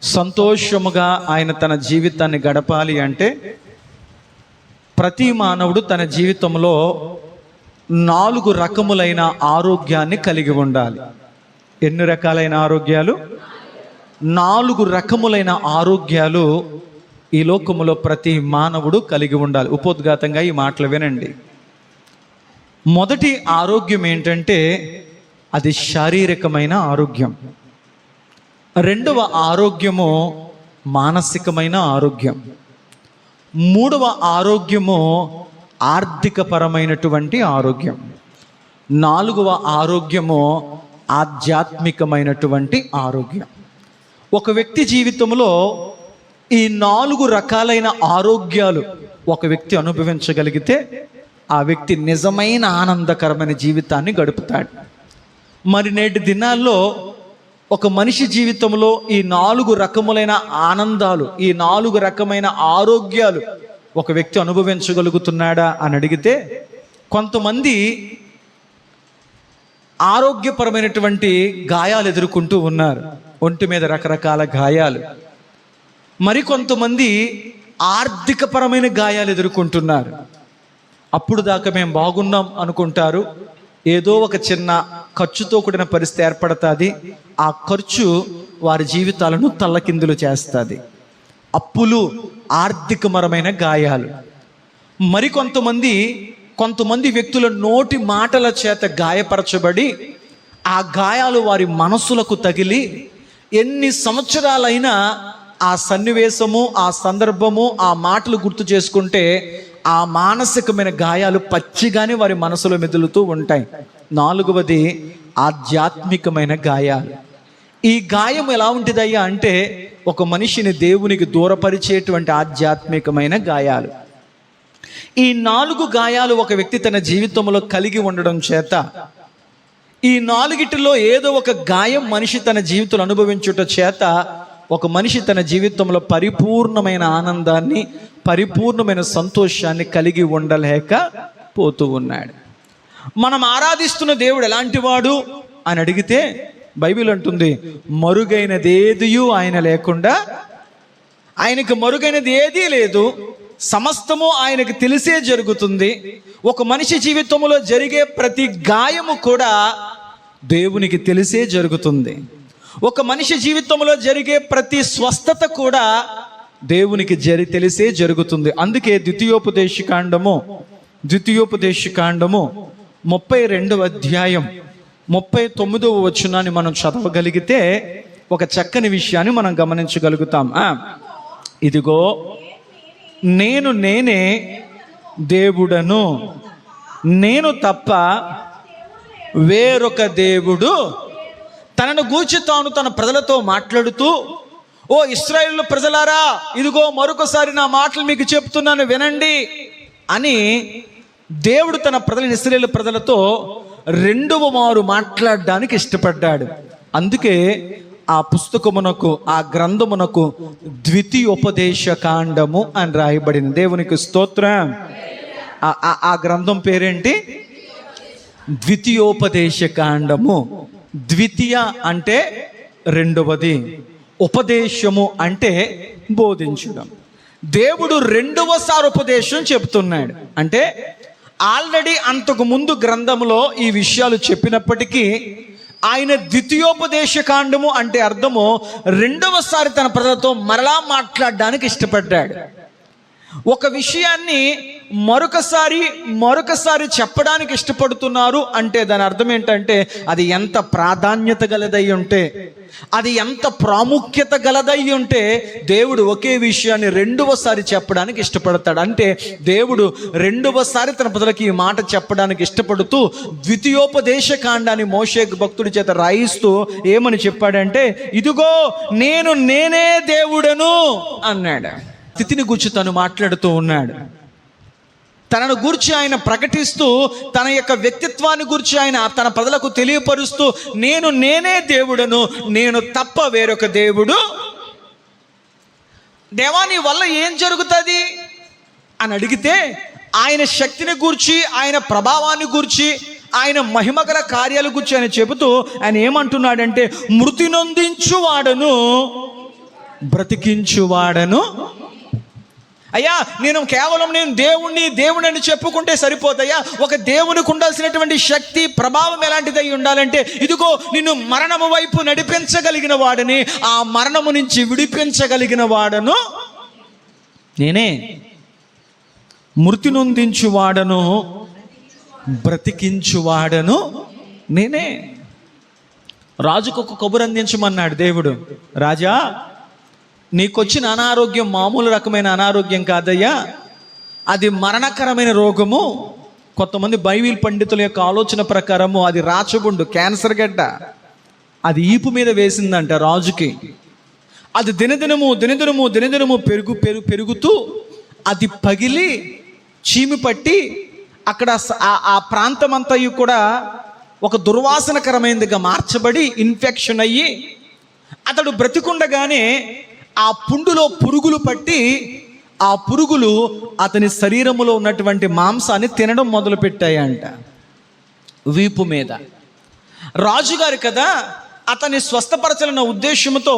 సంతోషముగా ఆయన తన జీవితాన్ని గడపాలి అంటే ప్రతి మానవుడు తన జీవితంలో 4 రకములైన ఆరోగ్యాన్ని కలిగి ఉండాలి. ఎన్ని రకాలైన ఆరోగ్యాలు? 4 రకములైన ఆరోగ్యాలు ఈ లోకములో ప్రతి మానవుడు కలిగి ఉండాలి. ఉపోద్ఘాతంగా ఈ మాటలు వినండి. మొదటి ఆరోగ్యం ఏంటంటే అది శారీరకమైన ఆరోగ్యం. రెండవ ఆరోగ్యము మానసికమైన ఆరోగ్యం. మూడవ ఆరోగ్యము ఆర్థికపరమైనటువంటి ఆరోగ్యం. 4వ ఆరోగ్యము ఆధ్యాత్మికమైనటువంటి ఆరోగ్యం. ఒక వ్యక్తి జీవితంలో ఈ 4 రకాలైన ఆరోగ్యాలు ఒక వ్యక్తి అనుభవించగలిగితే ఆ వ్యక్తి నిజమైన ఆనందకరమైన జీవితాన్ని గడుపుతాడు. మరి నేటి దినాల్లో ఒక మనిషి జీవితంలో ఈ 4 రకములైన ఆనందాలు, ఈ 4 రకమైన ఆరోగ్యాలు ఒక వ్యక్తి అనుభవించగలుగుతున్నాడా అని అడిగితే కొంతమంది ఆరోగ్యపరమైనటువంటి గాయాలు ఎదుర్కొంటూ ఉన్నారు. ఒంటి మీద రకరకాల గాయాలు. మరికొంతమంది ఆర్థికపరమైన గాయాలు ఎదుర్కొంటున్నారు. అప్పుడు దాకా మేము బాగున్నాం అనుకుంటారు. ఏదో ఒక చిన్న ఖర్చుతో కూడిన పరిస్థితి ఏర్పడుతుంది. ఆ ఖర్చు వారి జీవితాలను తల్లకిందులు చేస్తుంది. అప్పులు, ఆర్థికపరమైన గాయాలు. కొంతమంది వ్యక్తుల నోటి మాటల చేత గాయపరచబడి ఆ గాయాలు వారి మనసులకు తగిలి ఎన్ని సంవత్సరాలైనా ఆ సన్నివేశము, ఆ సందర్భము, ఆ మాటలు గుర్తు చేసుకుంటే ఆ మానసికమైన గాయాలు పచ్చిగానే వారి మనసులో మెదులుతూ ఉంటాయి. 4వది ఆధ్యాత్మికమైన గాయాలు. ఈ గాయం ఎలా ఉంటుందయ్యా అంటే ఒక మనిషిని దేవునికి దూరపరిచేటువంటి ఆధ్యాత్మికమైన గాయాలు. ఈ 4 గాయాలు ఒక వ్యక్తి తన జీవితంలో కలిగి ఉండడం చేత ఈ 4టిలో ఏదో ఒక గాయం మనిషి తన జీవితంలో అనుభవించుట చేత ఒక మనిషి తన జీవితంలో పరిపూర్ణమైన ఆనందాన్ని, పరిపూర్ణమైన సంతోషాన్ని కలిగి ఉండలేకపోతూ ఉన్నాడు. మనం ఆరాధిస్తున్న దేవుడు ఎలాంటి వాడు అని అడిగితే బైబిల్ అంటుంది, మరుగైనదేదియు ఆయన లేకుండా, ఆయనకు మరుగైనది ఏదీ లేదు, సమస్తము ఆయనకు తెలిసే జరుగుతుంది. ఒక మనిషి జీవితంలో జరిగే ప్రతి గాయము కూడా దేవునికి తెలిసే జరుగుతుంది. ఒక మనిషి జీవితంలో జరిగే ప్రతి స్వస్థత కూడా దేవునికి తెలిసే జరుగుతుంది. అందుకే ద్వితీయోపదేశకాండము 32వ అధ్యాయం 39వ వచనాన్ని మనం చదవగలిగితే ఒక చక్కని విషయాన్ని మనం గమనించగలుగుతాం. ఇదిగో నేనే దేవుడను, నేను తప్ప వేరొక దేవుడు. తనను గూర్చి తాను తన ప్రజలతో మాట్లాడుతూ, ఓ ఇశ్రాయేలు ప్రజలారా, ఇదిగో మరొకసారి నా మాటలు మీకు చెప్తున్నాను వినండి అని దేవుడు తన ప్రజల ఇశ్రాయేలు ప్రజలతో 2వ మారు మాట్లాడడానికి ఇష్టపడ్డాడు. అందుకే ఆ పుస్తకమునకు, ఆ గ్రంథమునకు ద్వితీయోపదేశకాండము అని రాయబడింది. దేవునికి స్తోత్రం. ఆ గ్రంథం పేరేంటి? ద్వితీయోపదేశకాండము. ద్వితీయ అంటే 2వది, ఉపదేశము అంటే బోధించడం. దేవుడు 2వసారి ఉపదేశం చెప్తున్నాడు. అంటే ఆల్రెడీ అంతకు ముందు గ్రంథంలో ఈ విషయాలు చెప్పినప్పటికీ ఆయన ద్వితీయోపదేశకాండము అంటే అర్థము 2వసారి తన ప్రజలతో మరలా మాట్లాడడానికి ఇష్టపడ్డాడు. ఒక విషయాన్ని మరొకసారి చెప్పడానికి ఇష్టపడుతున్నారు అంటే దాని అర్థం ఏంటంటే అది ఎంత ప్రాధాన్యత గలదై ఉంటే, అది ఎంత ప్రాముఖ్యత గలదై ఉంటే దేవుడు ఒకే విషయాన్ని 2వసారి చెప్పడానికి ఇష్టపడతాడు. అంటే దేవుడు 2వసారి తన ప్రజలకి ఈ మాట చెప్పడానికి ఇష్టపడుతూ ద్వితీయోపదేశకాండాన్ని మోషే భక్తుడి చేత రాయిస్తూ ఏమని చెప్పాడంటే, ఇదిగో నేనే దేవుడను అన్నాడు. స్థితిని గురించి తను మాట్లాడుతూ ఉన్నాడు. తనను గూర్చి ఆయన ప్రకటిస్తూ, తన యొక్క వ్యక్తిత్వాన్ని గురించి ఆయన తన ప్రజలకు తెలియపరుస్తూ, నేనే దేవుడను, నేను తప్ప వేరొక దేవుడు. దేవా నీ వల్ల ఏం జరుగుతుంది అని అడిగితే ఆయన శక్తిని గూర్చి, ఆయన ప్రభావాన్ని గూర్చి, ఆయన మహిమగల కార్యాల గురించి ఆయన చెబుతూ ఆయన ఏమంటున్నాడంటే, మృతి నొందించు వాడను బ్రతికించువాడను. అయ్యా నేను కేవలం దేవుణ్ణి అని చెప్పుకుంటే సరిపోతాయా? ఒక దేవునికి ఉండాల్సినటువంటి శక్తి, ప్రభావం ఎలాంటిదై ఉండాలంటే, ఇదిగో నిన్ను మరణము వైపు నడిపించగలిగిన వాడని, ఆ మరణము నుంచి విడిపించగలిగిన వాడను నేనే. మృతి నొందించువాడను బ్రతికించువాడను నేనే. రాజుకు ఒక కబురు అందించమన్నాడు దేవుడు. రాజా, నీకొచ్చిన అనారోగ్యం మామూలు రకమైన అనారోగ్యం కాదయ్యా, అది మరణకరమైన రోగము. కొంతమంది బైబిల్ పండితుల యొక్క ఆలోచన ప్రకారము అది రాచగుండు, క్యాన్సర్ గడ్డ. అది ఈపు మీద వేసిందంట రాజుకి. అది దినదినము పెరుగుతూ అది పగిలి చీమి పట్టి అక్కడ ఆ ప్రాంతం అంతా కూడా ఒక దుర్వాసనకరమైనదిగా మార్చబడి ఇన్ఫెక్షన్ అయ్యి అతడు బ్రతికుండగానే ఆ పుండులో పురుగులు పట్టి ఆ పురుగులు అతని శరీరములో ఉన్నటువంటి మాంసాన్ని తినడం మొదలుపెట్టాయంట వీపు మీద. రాజుగారు కదా, అతన్ని స్వస్థపరచాలన్న ఉద్దేశంతో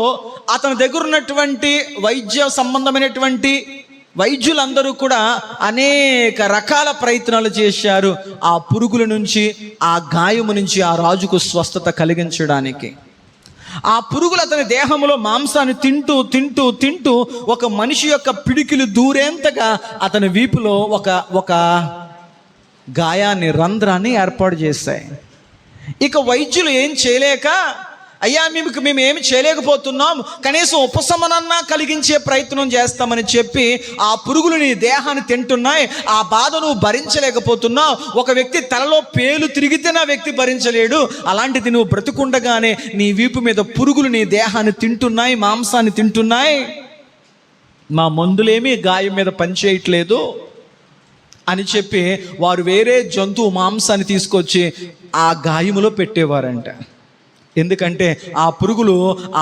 అతని దగ్గర ఉన్నటువంటి వైద్య సంబంధమైనటువంటి వైద్యులందరూ కూడా అనేక రకాల ప్రయత్నాలు చేశారు ఆ పురుగుల నుంచి, ఆ గాయము నుంచి ఆ రాజుకు స్వస్థత కలిగించడానికి. ఆ పురుగులు అతని దేహంలో మాంసాన్ని తింటూ ఒక మనిషి యొక్క పిడికిలు దూరేంతగా అతని వీపులో ఒక గాయాన్ని, రంధ్రాన్ని ఏర్పాటు చేశాయి. ఇక వైద్యులు ఏం చేయలేక, అయ్యా మేము ఏమి చేయలేకపోతున్నాం, కనీసం ఉపశమనన్నా కలిగించే ప్రయత్నం చేస్తామని చెప్పి ఆ పురుగులు నీ దేహాన్ని తింటున్నాయి, ఆ బాధ నువ్వు భరించలేకపోతున్నావు. ఒక వ్యక్తి తలలో పేలు తిరిగితే నా వ్యక్తి భరించలేడు, అలాంటిది నువ్వు బ్రతుకుండగానే నీ వీపు మీద పురుగులు నీ దేహాన్ని తింటున్నాయి, మాంసాన్ని తింటున్నాయి, మా మందులేమీ గాయం మీద పనిచేయట్లేదు అని చెప్పి వారు వేరే జంతువు మాంసాన్ని తీసుకొచ్చి ఆ గాయములో పెట్టేవారంట. ఎందుకంటే ఆ పురుగులు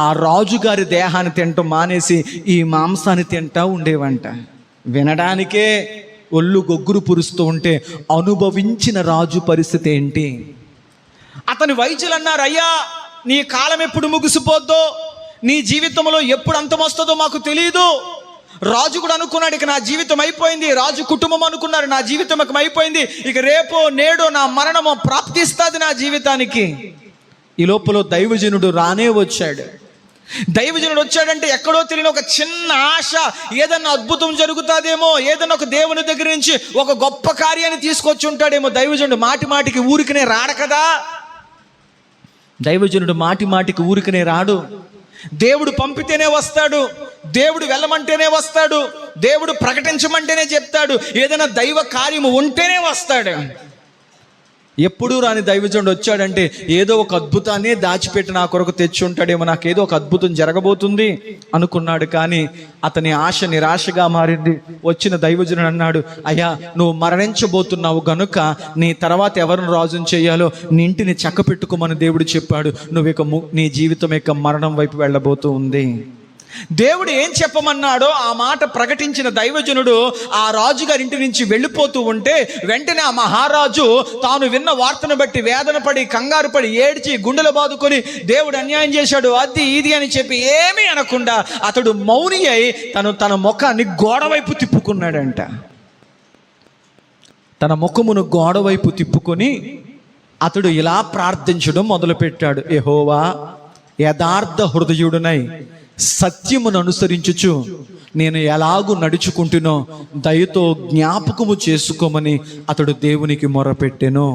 ఆ రాజుగారి దేహాన్ని తినటం మానేసి ఈ మాంసాన్ని తింటా ఉండేవంట. వినడానికే ఒళ్ళు గొగ్గురు పురుస్తూ ఉంటే అనుభవించిన రాజు పరిస్థితి ఏంటి? అతని వైద్యులు అన్నారు, అయ్యా నీ కాలం ఎప్పుడు ముగిసిపోద్దో, నీ జీవితంలో ఎప్పుడు అంతమొస్తుందో మాకు తెలియదు. రాజు కూడా అనుకున్నాడు, ఇక నా జీవితం అయిపోయింది. రాజు కుటుంబం అనుకున్నారు, నా జీవితం అయిపోయింది, ఇక రేపో నేడో నా మరణము ప్రాప్తిస్తుంది నా జీవితానికి. ఈ లోపల దైవజనుడు రానే వచ్చాడు. దైవజనుడు వచ్చాడంటే ఎక్కడో తెలియని ఒక చిన్న ఆశ, ఏదన్నా అద్భుతం జరుగుతుందేమో, ఏదన్నా ఒక దేవుని దగ్గర నుంచి ఒక గొప్ప కార్యాన్ని తీసుకొచ్చి ఉంటాడేమో. దైవజనుడు మాటికి ఊరికనే రాడు కదా. దైవజనుడు మాటికి ఊరికనే రాడు. దేవుడు పంపితేనే వస్తాడు, దేవుడు వెళ్ళమంటేనే వస్తాడు, దేవుడు ప్రకటించమంటేనే చెప్తాడు, ఏదైనా దైవ కార్యము ఉంటేనే వస్తాడు. ఎప్పుడూ రాని దైవజనుడు వచ్చాడంటే ఏదో ఒక అద్భుతాన్ని దాచిపెట్టి నా కొరకు తెచ్చి ఉంటాడేమో, నాకేదో ఒక అద్భుతం జరగబోతుంది అనుకున్నాడు. కానీ అతని ఆశ నిరాశగా మారింది. వచ్చిన దైవజనుడు అన్నాడు, అయ్యా నువ్వు మరణించబోతున్నావు గనుక నీ తర్వాత ఎవరిని రాజుని చేయాలో నీ ఇంటిని చక్క పెట్టుకోమని దేవుడు చెప్పాడు. నువ్వు ఇక నీ జీవితం యొక్క మరణం వైపు వెళ్ళబోతూ ఉంది. దేవుడు ఏం చెప్పమన్నాడో ఆ మాట ప్రకటించిన దైవజనుడు ఆ రాజుగారి ఇంటి నుంచి వెళ్ళిపోతూ ఉంటే వెంటనే ఆ మహారాజు తాను విన్న వార్తను బట్టి వేదన పడి, కంగారు పడి, ఏడ్చి, గుండెలు బాదుకొని దేవుడు అన్యాయం చేశాడు అది ఇది అని చెప్పి ఏమీ అనకుండా అతడు మౌని అయి తన ముఖాన్ని గోడవైపు తిప్పుకున్నాడంట. తన ముఖమును గోడవైపు తిప్పుకొని అతడు ఇలా ప్రార్థించడం మొదలుపెట్టాడు. యెహోవా, యథార్థ హృదయుడునై సత్యమును అనుసరించుచు నేను ఎలాగూ నడుచుకుంటునో దయతో జ్ఞాపకము చేసుకోమని అతడు దేవునికి మొరపెట్టెను.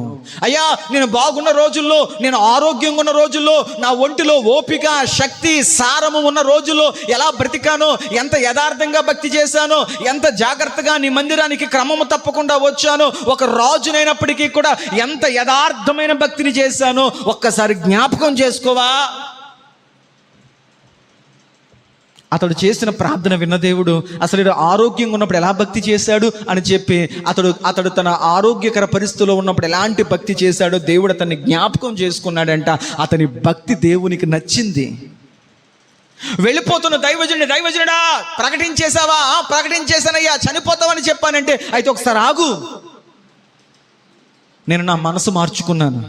అయ్యా నేను బాగున్న రోజుల్లో, నేను ఆరోగ్యంగా ఉన్న రోజుల్లో, నా ఒంటిలో ఓపిక, శక్తి, సారము ఉన్న రోజుల్లో ఎలా బ్రతికానో, ఎంత యథార్థంగా భక్తి చేశానో, ఎంత జాగ్రత్తగా నీ మందిరానికి క్రమము తప్పకుండా వచ్చానో, ఒక రాజునైనప్పటికీ కూడా ఎంత యథార్థమైన భక్తిని చేశానో ఒక్కసారి జ్ఞాపకం చేసుకోవా. అతడు చేసిన ప్రార్థన విన్న దేవుడు అసలు ఆరోగ్యంగా ఉన్నప్పుడు ఎలా భక్తి చేశాడు అని చెప్పి అతడు తన ఆరోగ్యకర పరిస్థితిలో ఉన్నప్పుడు ఎలాంటి భక్తి చేశాడో దేవుడు అతన్ని జ్ఞాపకం చేసుకున్నాడంట. అతని భక్తి దేవునికి నచ్చింది. వెళ్ళిపోతున్న దైవజనుడా ప్రకటించేశావా? ప్రకటించేశానయ్యా, చనిపోతావని చెప్పానంటే అయితే ఒకసారి ఆగు, నేను నా మనసు మార్చుకున్నాను.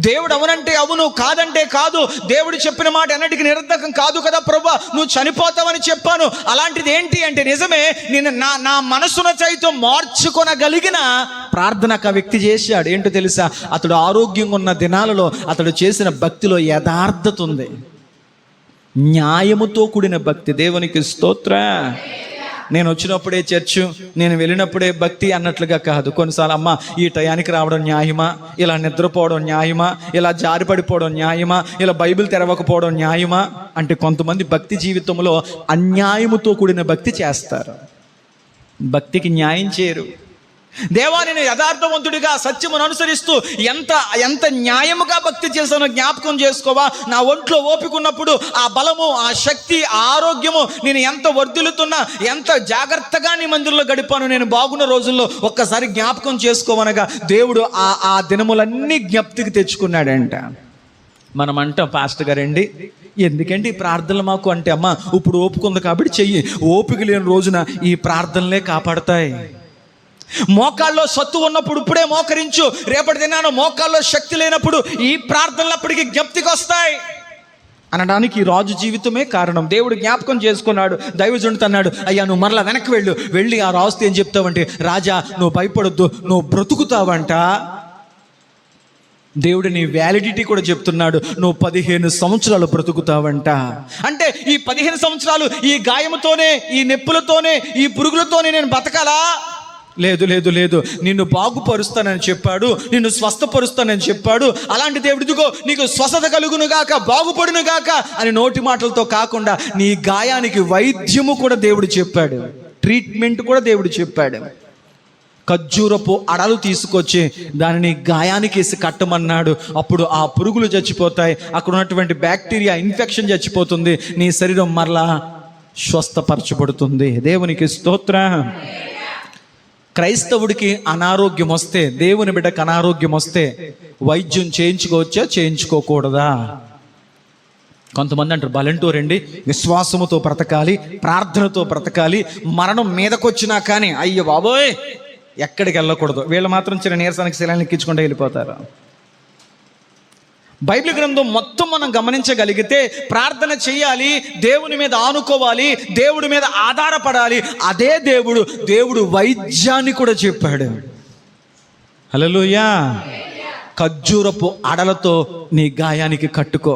దేవుడు అవునంటే అవును, కాదంటే కాదు. దేవుడు చెప్పిన మాట ఎన్నటికీ నిరర్ధకం కాదు కదా ప్రభా, నువ్వు చనిపోతావని చెప్పాను. అలాంటిది ఏంటి అంటే నిజమే, నేను నా మనసును సైతం మార్చుకొనగలిగిన ప్రార్థన ఆ వ్యక్తి చేశాడు. ఏంటో తెలుసా? అతడు ఆరోగ్యంగా ఉన్న దినాలలో అతడు చేసిన భక్తిలో యథార్థత ఉంది, న్యాయముతో కూడిన భక్తి. దేవునికి స్తోత్ర. నేను వచ్చినప్పుడే చర్చు, నేను వెళ్ళినప్పుడే భక్తి అన్నట్లుగా కాదు. కొన్నిసార్లు అమ్మ ఈ టయానికి రావడం న్యాయమా, ఇలా నిద్రపోవడం న్యాయమా, ఇలా జారిపడిపోవడం న్యాయమా, ఇలా బైబిల్ తెరవకపోవడం న్యాయమా అంటే కొంతమంది భక్తి జీవితంలో అన్యాయముతో కూడిన భక్తి చేస్తారు, భక్తికి న్యాయం చేయరు. దేవా, నేను యథార్థవంతుడిగా సత్యమును అనుసరిస్తూ ఎంత న్యాయముగా భక్తి చేశానో జ్ఞాపకం చేసుకోవా. నా ఒంట్లో ఓపిక ఉన్నప్పుడు ఆ బలము, ఆ శక్తి, ఆ ఆరోగ్యము నేను ఎంత వర్ధిల్లుతున్నా, ఎంత జాగ్రత్తగా నీ మందిరంలో గడిపాను నేను బాగున్న రోజుల్లో ఒక్కసారి జ్ఞాపకం చేసుకోవనగా దేవుడు ఆ దినములన్నీ జ్ఞప్తికి తెచ్చుకున్నాడంట. మనం అంటాం, పాస్టర్ గారండి ఎందుకంటే ఈ ప్రార్థనలు మాకు అంటే, అమ్మ ఇప్పుడు ఓపిక ఉంది కాబట్టి చెయ్యి, ఓపిక లేని రోజున ఈ ప్రార్థనలే కాపాడతాయి. మోకాల్లో సత్తు ఉన్నప్పుడు ఇప్పుడే మోకరించు, రేపటి దినాన మోకాల్లో శక్తి లేనప్పుడు ఈ ప్రార్థనలు అప్పటికి జ్ఞప్తికి వస్తాయి అనడానికి ఈ రాజు జీవితమే కారణం. దేవుడు జ్ఞాపకం చేసుకున్నాడు. దైవజనుడు అన్నాడు, అయ్యా నువ్వు మరలా వెనక్కి వెళ్ళి ఆ రాజుతో ఏం చెప్తావంటే, రాజా నువ్వు భయపడొద్దు, నువ్వు బ్రతుకుతావంట. దేవుడు నీ వ్యాలిడిటీ కూడా చెప్తున్నాడు, నువ్వు 15 సంవత్సరాలు బ్రతుకుతావంట. అంటే ఈ 15 సంవత్సరాలు ఈ గాయముతోనే, ఈ నొప్పులతోనే, ఈ పురుగులతోనే నేను బతకాలా? లేదు లేదు లేదు, నిన్ను బాగుపరుస్తానని చెప్పాడు, నిన్ను స్వస్థపరుస్తానని చెప్పాడు. అలాంటి దేవుడు ఇదిగో నీకు స్వస్థత కలుగును గాక, బాగుపడును గాక అని నోటి మాటలతో కాకుండా నీ గాయానికి వైద్యము కూడా దేవుడు చెప్పాడు, ట్రీట్మెంట్ కూడా దేవుడు చెప్పాడు. ఖర్జూరపు అడలు తీసుకొచ్చి దానిని గాయానికి వేసి కట్టమన్నాడు. అప్పుడు ఆ పురుగులు చచ్చిపోతాయి, అక్కడ ఉన్నటువంటి బ్యాక్టీరియా ఇన్ఫెక్షన్ చచ్చిపోతుంది, నీ శరీరం మరలా స్వస్థపరచబడుతుంది. దేవునికి స్తోత్రం. క్రైస్తవుడికి అనారోగ్యం వస్తే, దేవుని బిడ్డకు అనారోగ్యం వస్తే వైద్యం చేయించుకోవచ్చా, చేయించుకోకూడదా? కొంతమంది అంటారు బలంటూర్ అండి, విశ్వాసముతో బ్రతకాలి, ప్రార్థనతో బ్రతకాలి, మరణం మీదకొచ్చినా కానీ అయ్యో బాబోయ్ ఎక్కడికి వెళ్ళకూడదు. వీళ్ళు మాత్రం చిన్న నీరసానికి శిలాన్ని ఎక్కించుకుంటూ వెళ్ళిపోతారు. బైబిల్ గ్రంథం మొత్తం మనం గమనించగలిగితే ప్రార్థన చేయాలి, దేవుని మీద ఆనుకోవాలి, దేవుడి మీద ఆధారపడాలి. అదే దేవుడు వైద్యాన్ని కూడా చెప్పాడు. హల్లెలూయా. ఖర్జూరపు అడలతో నీ గాయానికి కట్టుకో.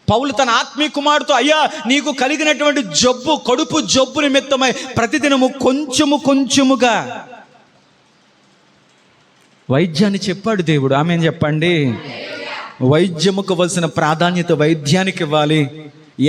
పౌలు తన ఆత్మీయ కుమారుతో, అయ్యా నీకు కలిగినటువంటి జబ్బు, కడుపు జబ్బు నిమిత్తమై ప్రతిదినము కొంచెముగా వైద్యాన్ని చెప్పాడు దేవుడు. ఆమేన్ చెప్పండి. వైద్యముకు ఇవ్వాల్సిన ప్రాధాన్యత వైద్యానికి ఇవ్వాలి.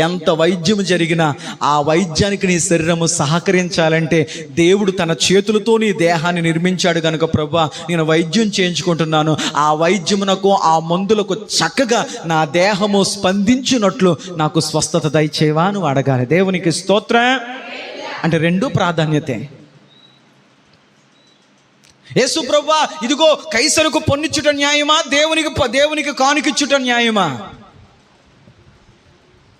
ఎంత వైద్యం జరిగినా ఆ వైద్యానికి నీ శరీరము సహకరించాలంటే దేవుడు తన చేతులతో నీ దేహాన్ని నిర్మించాడు కనుక, ప్రభువా నేను వైద్యం చేయించుకుంటున్నాను, ఆ వైద్యమునకు ఆ మందులకు చక్కగా నా దేహము స్పందించినట్లు నాకు స్వస్థత దయచేవా నువ్వు అడగాలి. దేవునికి స్తోత్రం. అంటే రెండూ ప్రాధాన్యతే. యేసు ప్రభువా ఇదిగో కైసరుకు పొన్నిచ్చుట న్యాయమా, దేవునికి కానుకిచ్చుట న్యాయమా?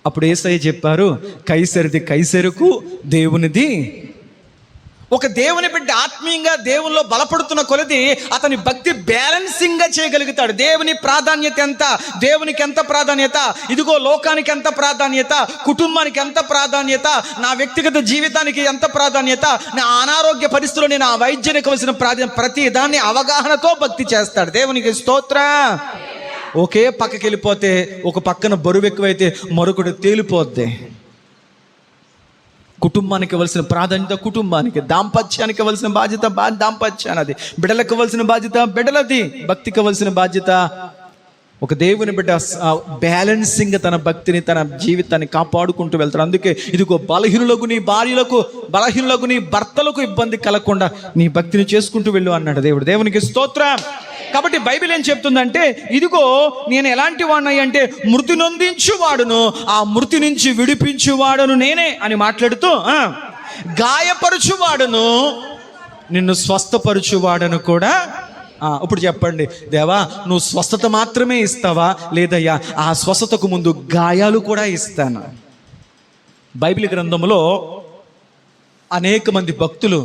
అప్పుడు యేసయ్య చెప్పారు, కైసరిది కైసరుకు, దేవునిది. ఒక దేవుని బిడ్డ ఆత్మీయంగా దేవునిలో బలపడుతున్న కొలది అతని భక్తి బ్యాలెన్సింగ్గా చేయగలుగుతాడు. దేవుని ప్రాధాన్యత ఎంత, దేవునికి ఎంత ప్రాధాన్యత, ఇదిగో లోకానికి ఎంత ప్రాధాన్యత, కుటుంబానికి ఎంత ప్రాధాన్యత, నా వ్యక్తిగత జీవితానికి ఎంత ప్రాధాన్యత, నా అనారోగ్య పరిస్థితుల్లో నేను ఆ వైద్యానికి కావలసిన ప్రతి దాన్ని అవగాహనతో భక్తి చేస్తాడు. దేవునికి స్తోత్రం. ఒకే పక్కకి వెళ్ళిపోతే, ఒక పక్కన బరువు ఎక్కువైతే మరొకటి తేలిపోద్ది. కుటుంబానికి ఇవ్వాల్సిన ప్రాధాన్యత కుటుంబానికి, దాంపత్యానికి ఇవ్వాల్సిన బాధ్యత దాంపత్యానది, బిడ్డలకు ఇవ్వాల్సిన బాధ్యత బిడ్డలది, భక్తికి ఇవ్వాల్సిన బాధ్యత. ఒక దేవుని బిడ్డ బ్యాలెన్సింగ్ తన భక్తిని, తన జీవితాన్ని కాపాడుకుంటూ వెళ్తాడు. అందుకే ఇదిగో బలహీనులకు నీ భార్యలకు, బలహీనులకు నీ భర్తలకు ఇబ్బంది కలగకుండా నీ భక్తిని చేసుకుంటూ వెళ్ళు అన్నాడు దేవుడు. దేవునికి స్తోత్రం. కాబట్టి బైబిల్ ఏం చెప్తుందంటే, ఇదిగో నేను ఎలాంటి వాడిని అంటే మృతి నొందించువాడును, ఆ మృతి నుంచి విడిపించువాడును నేనే అని మాట్లాడుతూ, గాయపరచువాడును నిన్ను స్వస్థపరచువాడను కూడా. ఇప్పుడు చెప్పండి, దేవా నువ్వు స్వస్థత మాత్రమే ఇస్తావా, లేదయ్యా ఆ స్వస్థతకు ముందు గాయాలు కూడా ఇస్తాను. బైబిల్ గ్రంథంలో అనేక మంది భక్తులు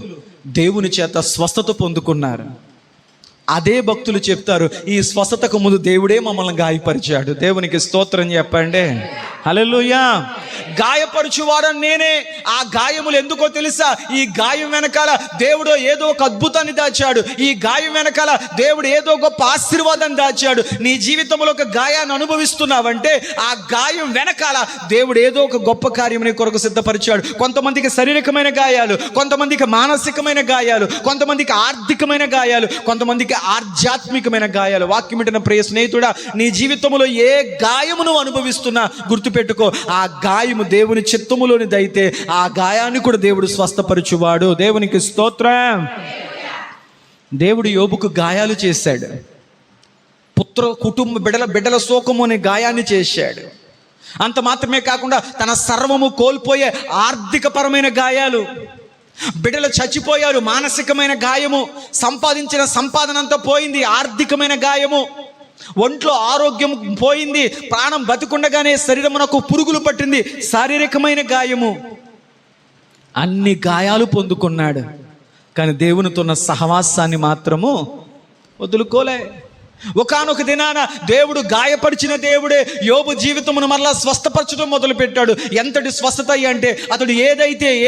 దేవుని చేత స్వస్థత పొందుకున్నారు. అదే భక్తులు చెప్తారు, ఈ స్వస్థతకు ముందు దేవుడే మమ్మల్ని గాయపరిచాడు. దేవునికి స్తోత్రం చెప్పండి. హల్లెలూయా. గాయపరచువాడని నేనే. ఆ గాయములు ఎందుకో తెలుసా? ఈ గాయం వెనకాల దేవుడు ఏదో ఒక అద్భుతాన్ని దాచాడు. ఈ గాయం వెనకాల దేవుడు ఏదో గొప్ప ఆశీర్వాదాన్ని దాచాడు. నీ జీవితంలో ఒక గాయాన్ని అనుభవిస్తున్నావంటే ఆ గాయం వెనకాల దేవుడు ఏదో ఒక గొప్ప కార్యం నీ కొరకు సిద్ధపరిచాడు. కొంతమందికి శారీరకమైన గాయాలు, కొంతమందికి మానసికమైన గాయాలు, కొంతమందికి ఆర్థికమైన గాయాలు, కొంతమందికి ఆధ్యాత్మికమైన గాయాలు. వాక్యం వింటున్న ప్రియ స్నేహితుడా, నీ జీవితంలో ఏ గాయమును అనుభవిస్తున్నా గుర్తుపెట్టుకో, ఆ గాయము దేవుని చిత్తములోనిదైతే ఆ గాయాన్ని కూడా దేవుడు స్వస్థపరచువాడు. దేవునికి స్తోత్రం. దేవుడు యోబుకు గాయాలు చేశాడు. కుటుంబ బిడ్డల శోకము అనే గాయాన్ని చేశాడు. అంత మాత్రమే కాకుండా తన సర్వము కోల్పోయే ఆర్థిక పరమైన గాయాలు, బిడ్డలు చచ్చిపోయారు, మానసికమైన గాయము, సంపాదించిన సంపాదన అంతా పోయింది, ఆర్థికమైన గాయము, ఒంట్లో ఆరోగ్యం పోయింది, ప్రాణం బతికుండగానే శరీరమునకు పురుగులు పట్టింది, శారీరకమైన గాయము. అన్ని గాయాలు పొందుకున్నాడు. కానీ దేవునితో ఉన్న సహవాసాన్ని మాత్రము వదులుకోలే. ఒకానొక దినాన దేవుడు గాయపరిచిన దేవుడే యోబు జీవితమును మరలా స్వస్థపరచడం మొదలుపెట్టాడు. ఎంతటి స్వస్థత అంటే అతడు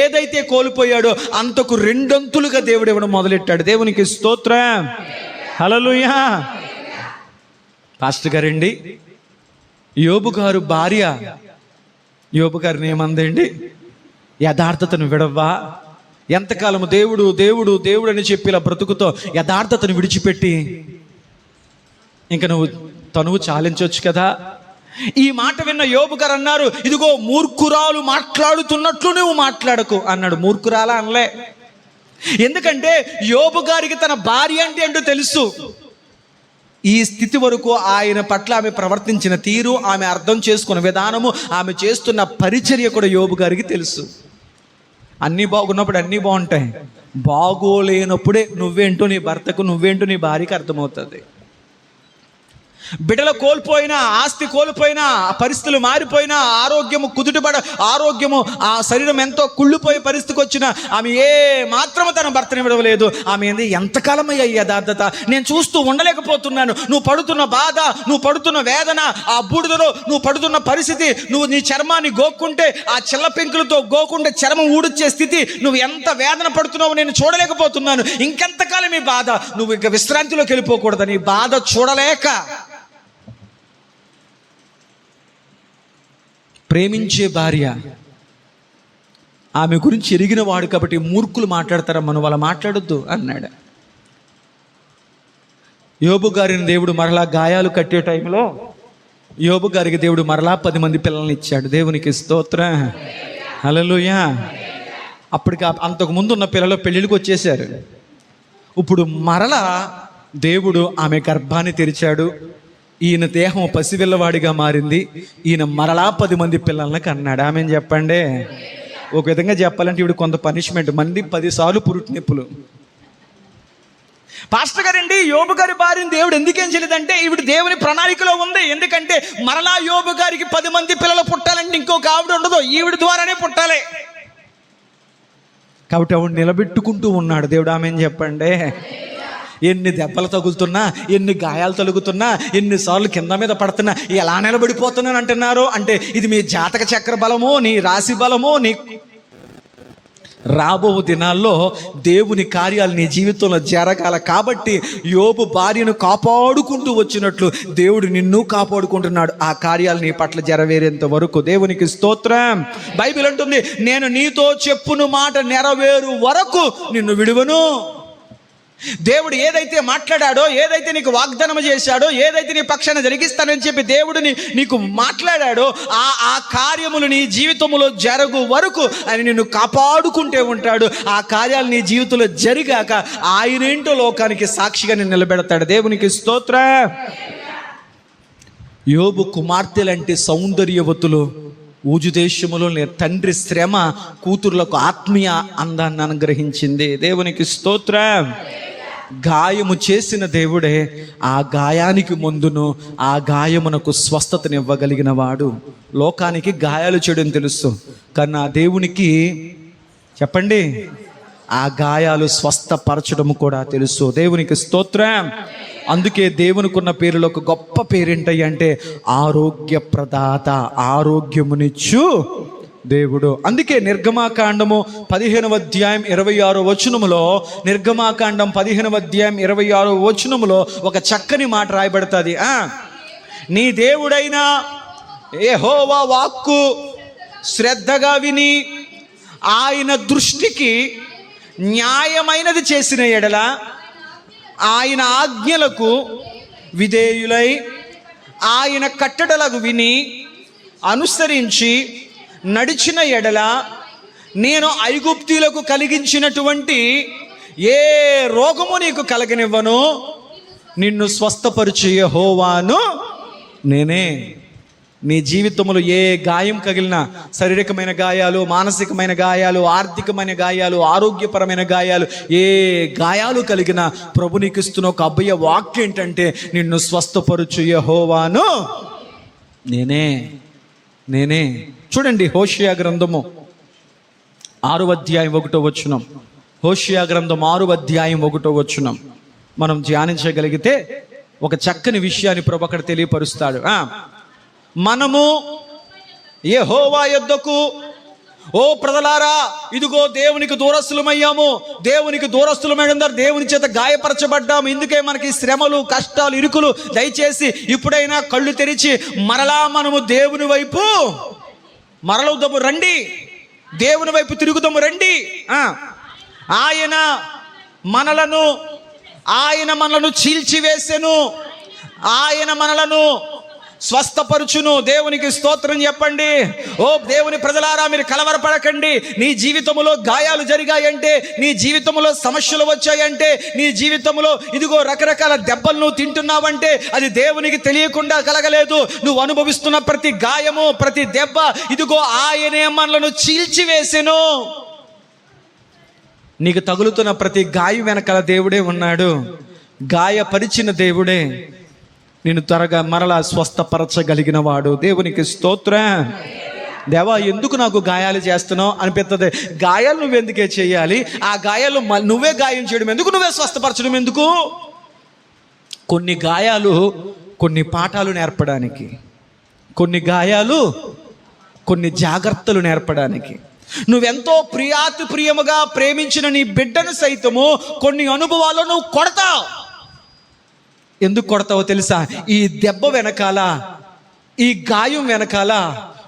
ఏదైతే కోల్పోయాడో అంతకు రెండొంతులుగా దేవుడు ఇవ్వడం మొదలెట్టాడు. దేవునికి స్తోత్రం. హల్లెలూయా. పాస్టర్ గారండి, యోబు గారు భార్య యోబు గారిని ఏమందండి? యథార్థతను విడవ్వా? ఎంతకాలము దేవుడు దేవుడు దేవుడు అని చెప్పి ఇలా బ్రతుకుతో యథార్థతను విడిచిపెట్టి ఇంకా నువ్వు తనువు చాలించవచ్చు కదా. ఈ మాట విన్న యోబు గారు అన్నారు, ఇదిగో మూర్ఖురాలు మాట్లాడుతున్నట్లు నువ్వు మాట్లాడకు అన్నాడు. మూర్ఖురాలా అనలే. ఎందుకంటే యోబు గారికి తన భార్య అంటే ఏంటో తెలుసు. ఈ స్థితి వరకు ఆయన పట్ల ఆమె ప్రవర్తించిన తీరు, ఆమె అర్థం చేసుకున్న విధానము, ఆమె చేస్తున్న పరిచర్య కూడా యోబు గారికి తెలుసు. అన్నీ బాగున్నప్పుడు అన్నీ బాగుంటాయి, బాగోలేనప్పుడే నువ్వేంటో నీ భర్తకు, నువ్వేంటో నీ భార్యకి అర్థమవుతుంది. బిడ్డలు కోల్పోయినా, ఆస్తి కోల్పోయినా, పరిస్థితులు మారిపోయినా, ఆరోగ్యము ఆ శరీరం ఎంతో కుళ్ళిపోయే పరిస్థితికి వచ్చినా ఆమె ఏ మాత్రము తన భర్తని విడవలేదు. ఆమె ఎంతకాలం అయ్యా యథార్థత, నేను చూస్తూ ఉండలేకపోతున్నాను. నువ్వు పడుతున్న బాధ, నువ్వు పడుతున్న వేదన, ఆ బూడిదలో నువ్వు పడుతున్న పరిస్థితి, నువ్వు నీ చర్మాన్ని గోక్కుంటే ఆ చిల్ల పెంకులతో గోకుంటే చర్మం ఊడొచ్చే స్థితి, నువ్వు ఎంత వేదన పడుతున్నావు నేను చూడలేకపోతున్నాను. ఇంకెంతకాలం ఈ బాధ, నువ్వు ఇక విశ్రాంతిలోకి వెళ్ళిపోకూడదు. నీ బాధ చూడలేక ప్రేమించే భార్య, ఆమె గురించి ఎరిగిన వాడు కాబట్టి మూర్ఖులు మాట్లాడతారా, మనం వాళ్ళ మాట్లాడొద్దు అన్నాడు. యోబు గారిని దేవుడు మరలా గాయాలు కట్టే టైంలో యోబు గారికి దేవుడు మరలా 10 మంది పిల్లల్ని ఇచ్చాడు. దేవునికి స్తోత్రం. హల్లెలూయా. అప్పటికి అంతకుముందు ఉన్న పిల్లలు పెళ్ళిళ్ళకి వచ్చేసారు. ఇప్పుడు మరలా దేవుడు ఆమె గర్భాన్ని తెరిచాడు. ఈయన దేహం పసిపిల్లవాడిగా మారింది. ఈయన మరలా 10 మంది పిల్లల్ని కన్నాడు. ఆమెను చెప్పండి. ఒక విధంగా చెప్పాలంటే ఇప్పుడు కొంత పనిష్మెంట్, మంది 10 సార్లు పురుటి నొప్పులు. పాస్టర్ గారండి, యోబు గారి భార్యను దేవుడు ఎందుకేం చేయలేదంటే ఈవిడ దేవుని ప్రణాళికలో ఉంది. ఎందుకంటే మరలా యోబు గారికి 10 మంది పిల్లలు పుట్టాలంటే ఇంకొక ఆవిడ ఉండదు, ఈవిడ ద్వారానే పుట్టాలి కాబట్టి ఆవిడ నిలబెట్టుకుంటూ ఉన్నాడు దేవుడు. ఆమెను చెప్పండి. ఎన్ని దెబ్బలు తగులుతున్నా, ఎన్ని గాయాలు తగులుతున్నా, ఎన్నిసార్లు కింద మీద పడుతున్నా ఎలా నిలబడిపోతున్నాను అంటున్నారు అంటే ఇది మీ జాతక చక్ర బలమో, నీ రాశి బలమో. నీ రాబో దినాల్లో దేవుని కార్యాలు నీ జీవితంలో జరగాల. కాబట్టి యోబు భార్యను కాపాడుకుంటూ వచ్చినట్లు దేవుడు నిన్ను కాపాడుకుంటున్నాడు. ఆ కార్యాలు నీ పట్ల జరవేరేంత వరకు. దేవునికి స్తోత్రం. బైబిల్ అంటుంది, నేను నీతో చెప్పును మాట నెరవేరు వరకు నిన్ను విడువను. దేవుడు ఏదైతే మాట్లాడాడో, ఏదైతే నీకు వాగ్దానం చేశాడో, ఏదైతే నీ పక్షాన జరిగిస్తానని చెప్పి దేవుడు నీకు మాట్లాడాడో ఆ కార్యములు నీ జీవితంలో జరగు వరకు ఆయన నిన్ను కాపాడుకుంటే ఉంటాడు. ఆ కార్యాలు నీ జీవితంలో జరిగాక ఆయనేంటో లోకానికి సాక్షిగా నిన్ను నిలబెడతాడు. దేవునికి స్తోత్రం. యోబు కుమార్తెలంటే సౌందర్యవతులు. ఊజు దేశములో తండ్రి శ్రమ కూతుర్లకు ఆత్మీయ అందాన్ని అనుగ్రహించింది. దేవునికి స్తోత్రం. గాయము చేసిన దేవుడే ఆ గాయానికి ముందును ఆ గాయమునకు స్వస్థతనివ్వగలిగిన వాడు. లోకానికి గాయాలు చేయడం తెలుసు, కానీ ఆ దేవునికి చెప్పండి ఆ గాయాలు స్వస్థపరచడం కూడా తెలుసు. దేవునికి స్తోత్రం. అందుకే దేవునికి ఉన్న పేరులో ఒక గొప్ప పేరేంటయ్యి అంటే ఆరోగ్య ప్రదాత, ఆరోగ్యమునిచ్చు దేవుడు. అందుకే నిర్గమాకాండము 15వ అధ్యాయం 26వ వచనములో, నిర్గమాకాండం 15వ అధ్యాయం 26వ వచనములో ఒక చక్కని మాట రాయబడుతుంది. నీ దేవుడైన యెహోవా వాక్కు శ్రద్ధగా విని ఆయన దృష్టికి న్యాయమైనది చేసిన ఎడల, ఆయన ఆజ్ఞలకు విధేయులై ఆయన కట్టడలకు విని అనుసరించి నడిచిన ఎడల, నేను ఐగుప్తీయులకు కలిగించినటువంటి ఏ రోగము నీకు కలగనివ్వను, నిన్ను స్వస్థపరిచే యెహోవాను నేనే. నీ జీవితంలో ఏ గాయం కగిలినా, శారీరకమైన గాయాలు, మానసికమైన గాయాలు, ఆర్థికమైన గాయాలు, ఆరోగ్యపరమైన గాయాలు, ఏ గాయాలు కలిగినా ప్రభు నీకు ఇస్తున్న ఒక అభయ వాక్యం ఏంటంటే నిన్ను స్వస్థపరుచు యెహోవాను నేనే. నేనే. చూడండి, హోషేయ గ్రంథము 6వ అధ్యాయం 1వ వచనం. హోషేయ గ్రంథం 6వ అధ్యాయం 1వ వచనం మనం ధ్యానించగలిగితే ఒక చక్కని విషయాన్ని ప్రభు అక్కడ తెలియపరుస్తాడు. మనము యెహోవా యొద్దకు, ఓ ప్రజలారా, ఇదిగో దేవునికి దూరస్తులమయ్యాము, దేవునికి దూరస్తులమైన దేవుని చేత గాయపరచబడ్డాము, ఇందుకే మనకి శ్రమలు, కష్టాలు, ఇరుకులు. దయచేసి ఇప్పుడైనా కళ్ళు తెరిచి మరలా మనము దేవుని వైపు మరలవుదాము, రండి, దేవుని వైపు తిరుగుదాము, రండి. ఆయన మనలను చీల్చివేసెను, ఆయన మనలను స్వస్థపరుచును. దేవునికి స్తోత్రం చెప్పండి. ఓ దేవుని ప్రజలారా, మీరు కలవరపడకండి. నీ జీవితంలో గాయాలు జరిగాయంటే, నీ జీవితంలో సమస్యలు వచ్చాయంటే, నీ జీవితంలో ఇదిగో రకరకాల దెబ్బలు నువ్వు తింటున్నావంటే అది దేవునికి తెలియకుండా కలగలేదు. నువ్వు అనుభవిస్తున్న ప్రతి గాయము, ప్రతి దెబ్బ, ఇదిగో ఆయనే మనలను చీల్చివేసెను. నీకు తగులుతున్న ప్రతి గాయం వెనకాల దేవుడే ఉన్నాడు. గాయపరిచిన దేవుడే నేను త్వరగా మరలా స్వస్థపరచగలిగిన వాడు. దేవునికి స్తోత్రం. దేవా, ఎందుకు నాకు గాయాలు చేస్తున్నావు అనిపిస్తుంది. గాయాలు నువ్వెందుకే చేయాలి? ఆ గాయాలు నువ్వే గాయం చేయడం ఎందుకు? నువ్వే స్వస్థపరచడం ఎందుకు? కొన్ని గాయాలు కొన్ని పాఠాలు నేర్పడానికి, కొన్ని గాయాలు కొన్ని జాగ్రత్తలు నేర్పడానికి. నువ్వెంతో ప్రియాతిప్రియముగా ప్రేమించిన నీ బిడ్డను సైతము కొన్ని అనుభవాలు నువ్వు కొడతావు. ఎందుకు కొడతావో తెలుసా? ఈ దెబ్బ వెనకాల, ఈ గాయం వెనకాల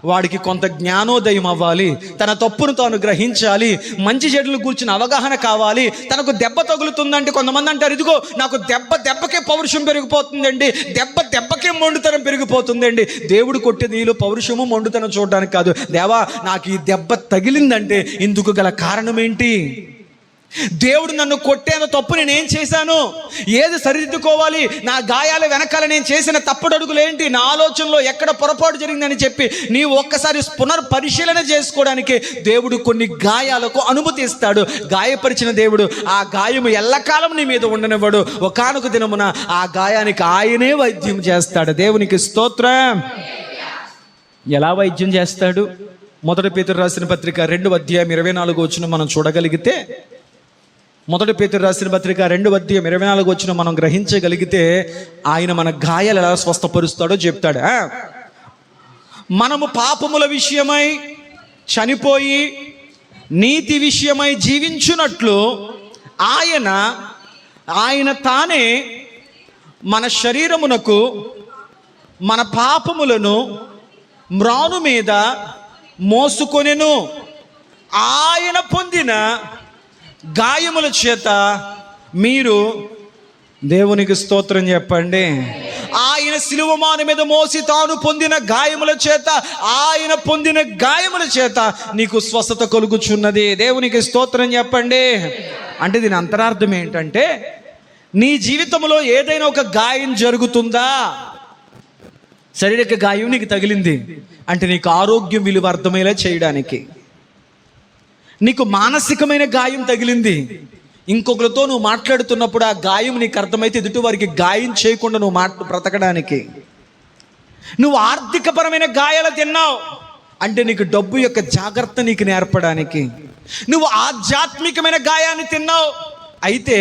వాడికి కొంత జ్ఞానోదయం అవ్వాలి, తన తప్పును తాను గ్రహించాలి, మంచి చెడులను కూర్చుని అవగాహన కావాలి. తనకు దెబ్బ తగులుతుందంటే కొంతమంది అంటారు, ఇదిగో నాకు దెబ్బకే పౌరుషం పెరిగిపోతుందండి, దెబ్బకే మొండుతనం పెరిగిపోతుందండి. దేవుడు కొట్టే నీలో పౌరుషము మొండుతనం చూడడానికి కాదు. దేవా, నాకు ఈ దెబ్బ తగిలిందంటే ఇందుకు గల కారణం ఏంటి? దేవుడు నన్ను కొట్టేంత తప్పు నేనేం చేశాను? ఏది సరిదిద్దుకోవాలి? నా గాయాల వెనకాల నేను చేసిన తప్పుడడుగులు ఏంటి? నా ఆలోచనలో ఎక్కడ పొరపాటు జరిగిందని చెప్పి నీవు ఒక్కసారి పునర్పరిశీలన చేసుకోవడానికి దేవుడు కొన్ని గాయాలకు అనుమతి ఇస్తాడు. గాయపరిచిన దేవుడు ఆ గాయము ఎల్లకాలం నీ మీద ఉండనివ్వడు. ఒకానొక దినమున ఆ గాయానికి ఆయనే వైద్యం చేస్తాడు. దేవునికి స్తోత్రం. ఎలా వైద్యం చేస్తాడు? 1 పేతురు రాసిన పత్రిక 2వ అధ్యాయం 24వ వచనం మనం చూడగలిగితే, 1 పేతురు రాసిన పత్రిక 2వ అధ్యాయం 24వ వచనం మనం గ్రహించగలిగితే ఆయన మన గాయాలు ఎలా స్వస్థపరుస్తాడో చెప్తాడు. మనము పాపముల విషయమై చనిపోయి నీతి విషయమై జీవించున్నట్లు ఆయన తానే మన శరీరమునకు మన పాపములను మ్రాను మీద మోసుకొనెను. ఆయన పొందిన గాయముల చేత మీరు, దేవునికి స్తోత్రం చెప్పండి, ఆయన సిలువ మాను మీద మోసి తాను పొందిన గాయముల చేత, ఆయన పొందిన గాయముల చేత నీకు స్వస్థత కలుగుచున్నది. దేవునికి స్తోత్రం చెప్పండి. అంటే దీని అంతరార్థం ఏంటంటే, నీ జీవితంలో ఏదైనా ఒక గాయం జరుగుతుందా? శారీరక గాయం నీకు తగిలింది అంటే నీకు ఆరోగ్యం విలువ అర్థమయ్యేలా చేయడానికి. నీకు మానసికమైన గాయం తగిలింది, ఇంకొకరితో నువ్వు మాట్లాడుతున్నప్పుడు ఆ గాయం నీకు అర్థమైతే ఎదుటి వారికి గాయం చేయకుండా నువ్వు బ్రతకడానికి. నువ్వు ఆర్థికపరమైన గాయాలు తిన్నావు, అంటే నీకు డబ్బు యొక్క జాగ్రత్త నీకు నేర్పడానికి. నువ్వు ఆధ్యాత్మికమైన గాయాన్ని తిన్నావు, అయితే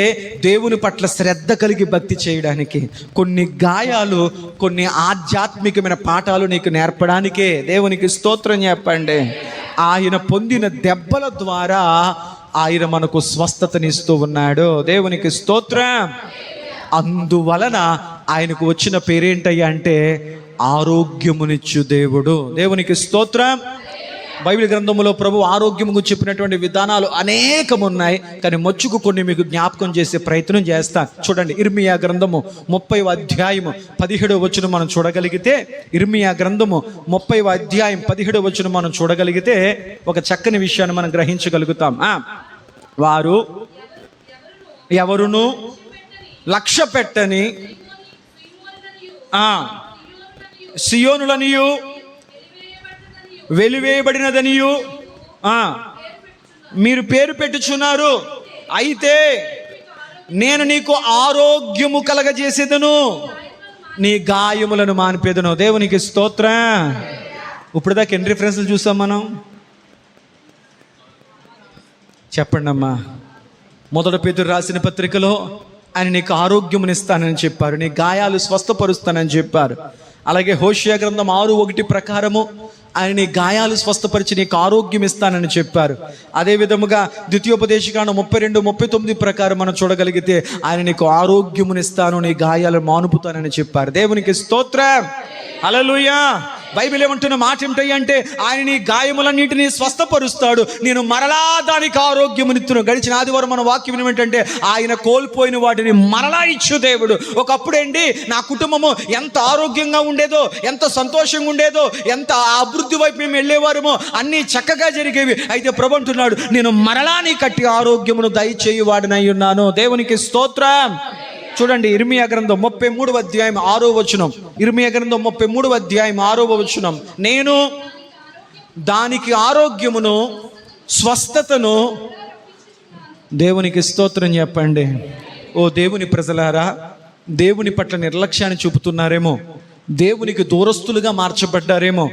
దేవుని పట్ల శ్రద్ధ కలిగి భక్తి చేయడానికి. కొన్ని గాయాలు కొన్ని ఆధ్యాత్మికమైన పాఠాలు నీకు నేర్పడానికే. దేవునికి స్తోత్రం చెప్పండి. ఆయన పొందిన దెబ్బల ద్వారా ఆయన మనకు స్వస్థతనిస్తూ ఉన్నాడు. దేవునికి స్తోత్రం. అందువలన ఆయనకు వచ్చిన పేరేంటయ్యా అంటే ఆరోగ్యమునిచ్చు దేవుడు. దేవునికి స్తోత్రం. బైబిల్ గ్రంథంలో ప్రభు ఆరోగ్యం గురించి చెప్పినటువంటి విధానాలు అనేకం ఉన్నాయి, కానీ మొచ్చుకు కొన్ని మీకు జ్ఞాపకం చేసే ప్రయత్నం చేస్తాను. చూడండి, ఇర్మియా గ్రంథము 30వ అధ్యాయము 17వ వచనం మనం చూడగలిగితే, ఇర్మియా గ్రంథము 30వ అధ్యాయం 17వ వచనం మనం చూడగలిగితే ఒక చక్కని విషయాన్ని మనం గ్రహించగలుగుతాం. వారు ఎవరును లక్ష్య పెట్టని సియోనులనియు వెలివేయబడినదనియు మీరు పేరు పెట్టుచున్నారు. అయితే నేను నీకు ఆరోగ్యము కలగజేసేదను, నీ గాయములను మానిపేదను. దేవునికి స్తోత్రం. ఇప్పుడు దాకా ఎన్ని రిఫరెన్స్లు చూసాం మనం? చెప్పండి అమ్మా. 1 పేతురు రాసిన పత్రికలో ఆయన నీకు ఆరోగ్యమునిస్తానని చెప్పారు, నీ గాయాలు స్వస్థపరుస్తానని చెప్పారు. అలాగే హోషేయ గ్రంథం 6:1 ప్రకారము ఆయన నీ గాయాలు స్వస్థపరిచి నీకు ఆరోగ్యం ఇస్తానని చెప్పారు. అదే విధముగా ద్వితీయోపదేశకాండం 32:39 ప్రకారం మనం చూడగలిగితే ఆయన నీకు ఆరోగ్యమునిస్తాను, నీ గాయాలు మానుపుతానని చెప్పారు. దేవునికి స్తోత్రం. హల్లెలూయా. బైబిల్ ఏమంటున్న మాట ఏమిటంటే ఆయన నీ గాయములన్నింటినీ స్వస్థపరుస్తాడు, నేను మరలా దానికి ఆరోగ్యమునిత్తును. గడిచిన ఆదివారం మన వాక్యం ఏమిటంటే ఆయన కోల్పోయిన వాటిని మరలా ఇచ్చు దేవుడు. ఒకప్పుడేంటి నా కుటుంబము ఎంత ఆరోగ్యంగా ఉండేదో, ఎంత సంతోషంగా ఉండేదో, ఎంత అభివృద్ధి వైపు మేము వెళ్ళేవారమో, అన్నీ చక్కగా జరిగేవి. అయితే ప్రభు అంటున్నాడు, నేను మరలా నీ కట్టి ఆరోగ్యమును దయచేయువాడినై ఉన్నాను. దేవునికి స్తోత్రం. చూడండి, ఇర్మియా గ్రంథం 33వ అధ్యాయం 6వ వచనం. ఇర్మియా గ్రంథం 33వ అధ్యాయం 6వ వచనం. నేను దానికి ఆరోగ్యమును స్వస్థతను. దేవునికి స్తోత్రం చెప్పండి. ఓ దేవుని ప్రజలారా, దేవుని పట్ల నిర్లక్ష్యాన్ని చూపుతున్నారేమో, దేవునికి దూరస్తులుగా మార్చబడ్డారేమో.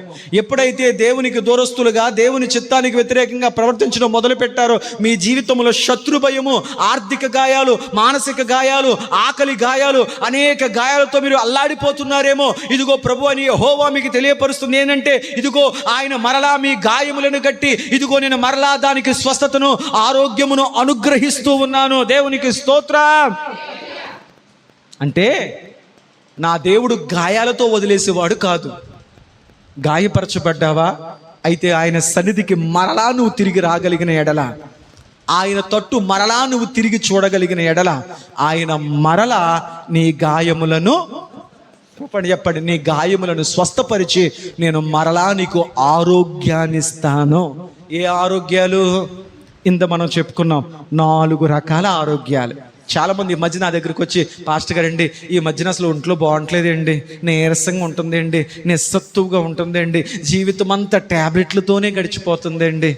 ఎప్పుడైతే దేవునికి దూరస్తులుగా దేవుని చిత్తానికి వ్యతిరేకంగా ప్రవర్తించడం మొదలు పెట్టారో మీ జీవితంలో శత్రు భయము, ఆర్థిక గాయాలు, మానసిక గాయాలు, ఆకలి గాయాలు, అనేక గాయాలతో మీరు అల్లాడిపోతున్నారేమో. ఇదిగో ప్రభు అని యెహోవా మీకు తెలియపరుస్తుంది ఏంటంటే, ఇదిగో ఆయన మరలా మీ గాయములను కట్టి, ఇదిగో నేను మరలా దానికి స్వస్థతను ఆరోగ్యమును అనుగ్రహిస్తూ ఉన్నాను. దేవునికి స్తోత్రం. అంటే నా దేవుడు గాయాలతో వదిలేసేవాడు కాదు. గాయపరచబడ్డావా? అయితే ఆయన సన్నిధికి మరలా నువ్వు తిరిగి రాగలిగిన ఎడల, ఆయన తట్టు మరలా నువ్వు తిరిగి చూడగలిగిన ఎడల, ఆయన మరలా నీ గాయములను చెప్పండి, నీ గాయములను స్వస్థపరిచి నేను మరలా నీకు ఆరోగ్యాన్ని ఇస్తాను. ఏ ఆరోగ్యాలు? ఇంత మనం చెప్పుకున్నాం 4 రకాల ఆరోగ్యాలు. చాలామంది ఈ మధ్య నా దగ్గరికి వచ్చి, పాస్టర్ గారండి ఈ మధ్యన అసలు ఒంట్లో బాగుంటలేదండి, నీరసంగా ఉంటుందండి, నిస్సత్తువుగా ఉంటుందండి, జీవితం అంతా ట్యాబ్లెట్లతోనే గడిచిపోతుందండి.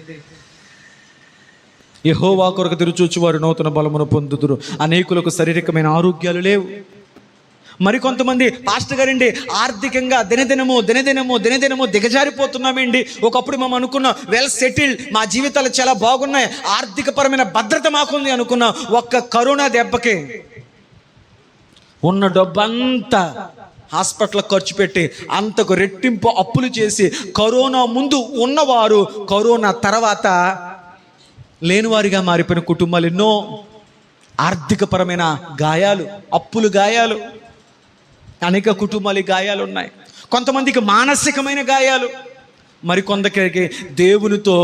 యెహోవా కొరకు తిరుచూచు వారు నూతన బలమును పొందుదురు. అనేకులకు శారీరకమైన ఆరోగ్యాలు లేవు. మరికొంతమంది, పాస్టర్ గారండి ఆర్థికంగా దినదినము దిగజారిపోతున్నామండి. ఒకప్పుడు మేము అనుకున్నాం వెల్ సెటిల్డ్, మా జీవితాలు చాలా బాగున్నాయి, ఆర్థిక పరమైన భద్రత మాకుంది అనుకున్నాం. ఒక్క కరోనా దెబ్బకి ఉన్న డబ్బంతా హాస్పిటల్ ఖర్చు పెట్టి అంతకు రెట్టింపు అప్పులు చేసి, కరోనా ముందు ఉన్నవారు కరోనా తర్వాత లేనివారిగా మారిపోయిన కుటుంబాలు ఎన్నో. ఆర్థిక పరమైన గాయాలు, అప్పులు గాయాలు, అనేక కుటుంబాలు గాయాలు ఉన్నాయి. కొంతమందికి మానసికమైన గాయాలు, మరికొందరికి దేవునితో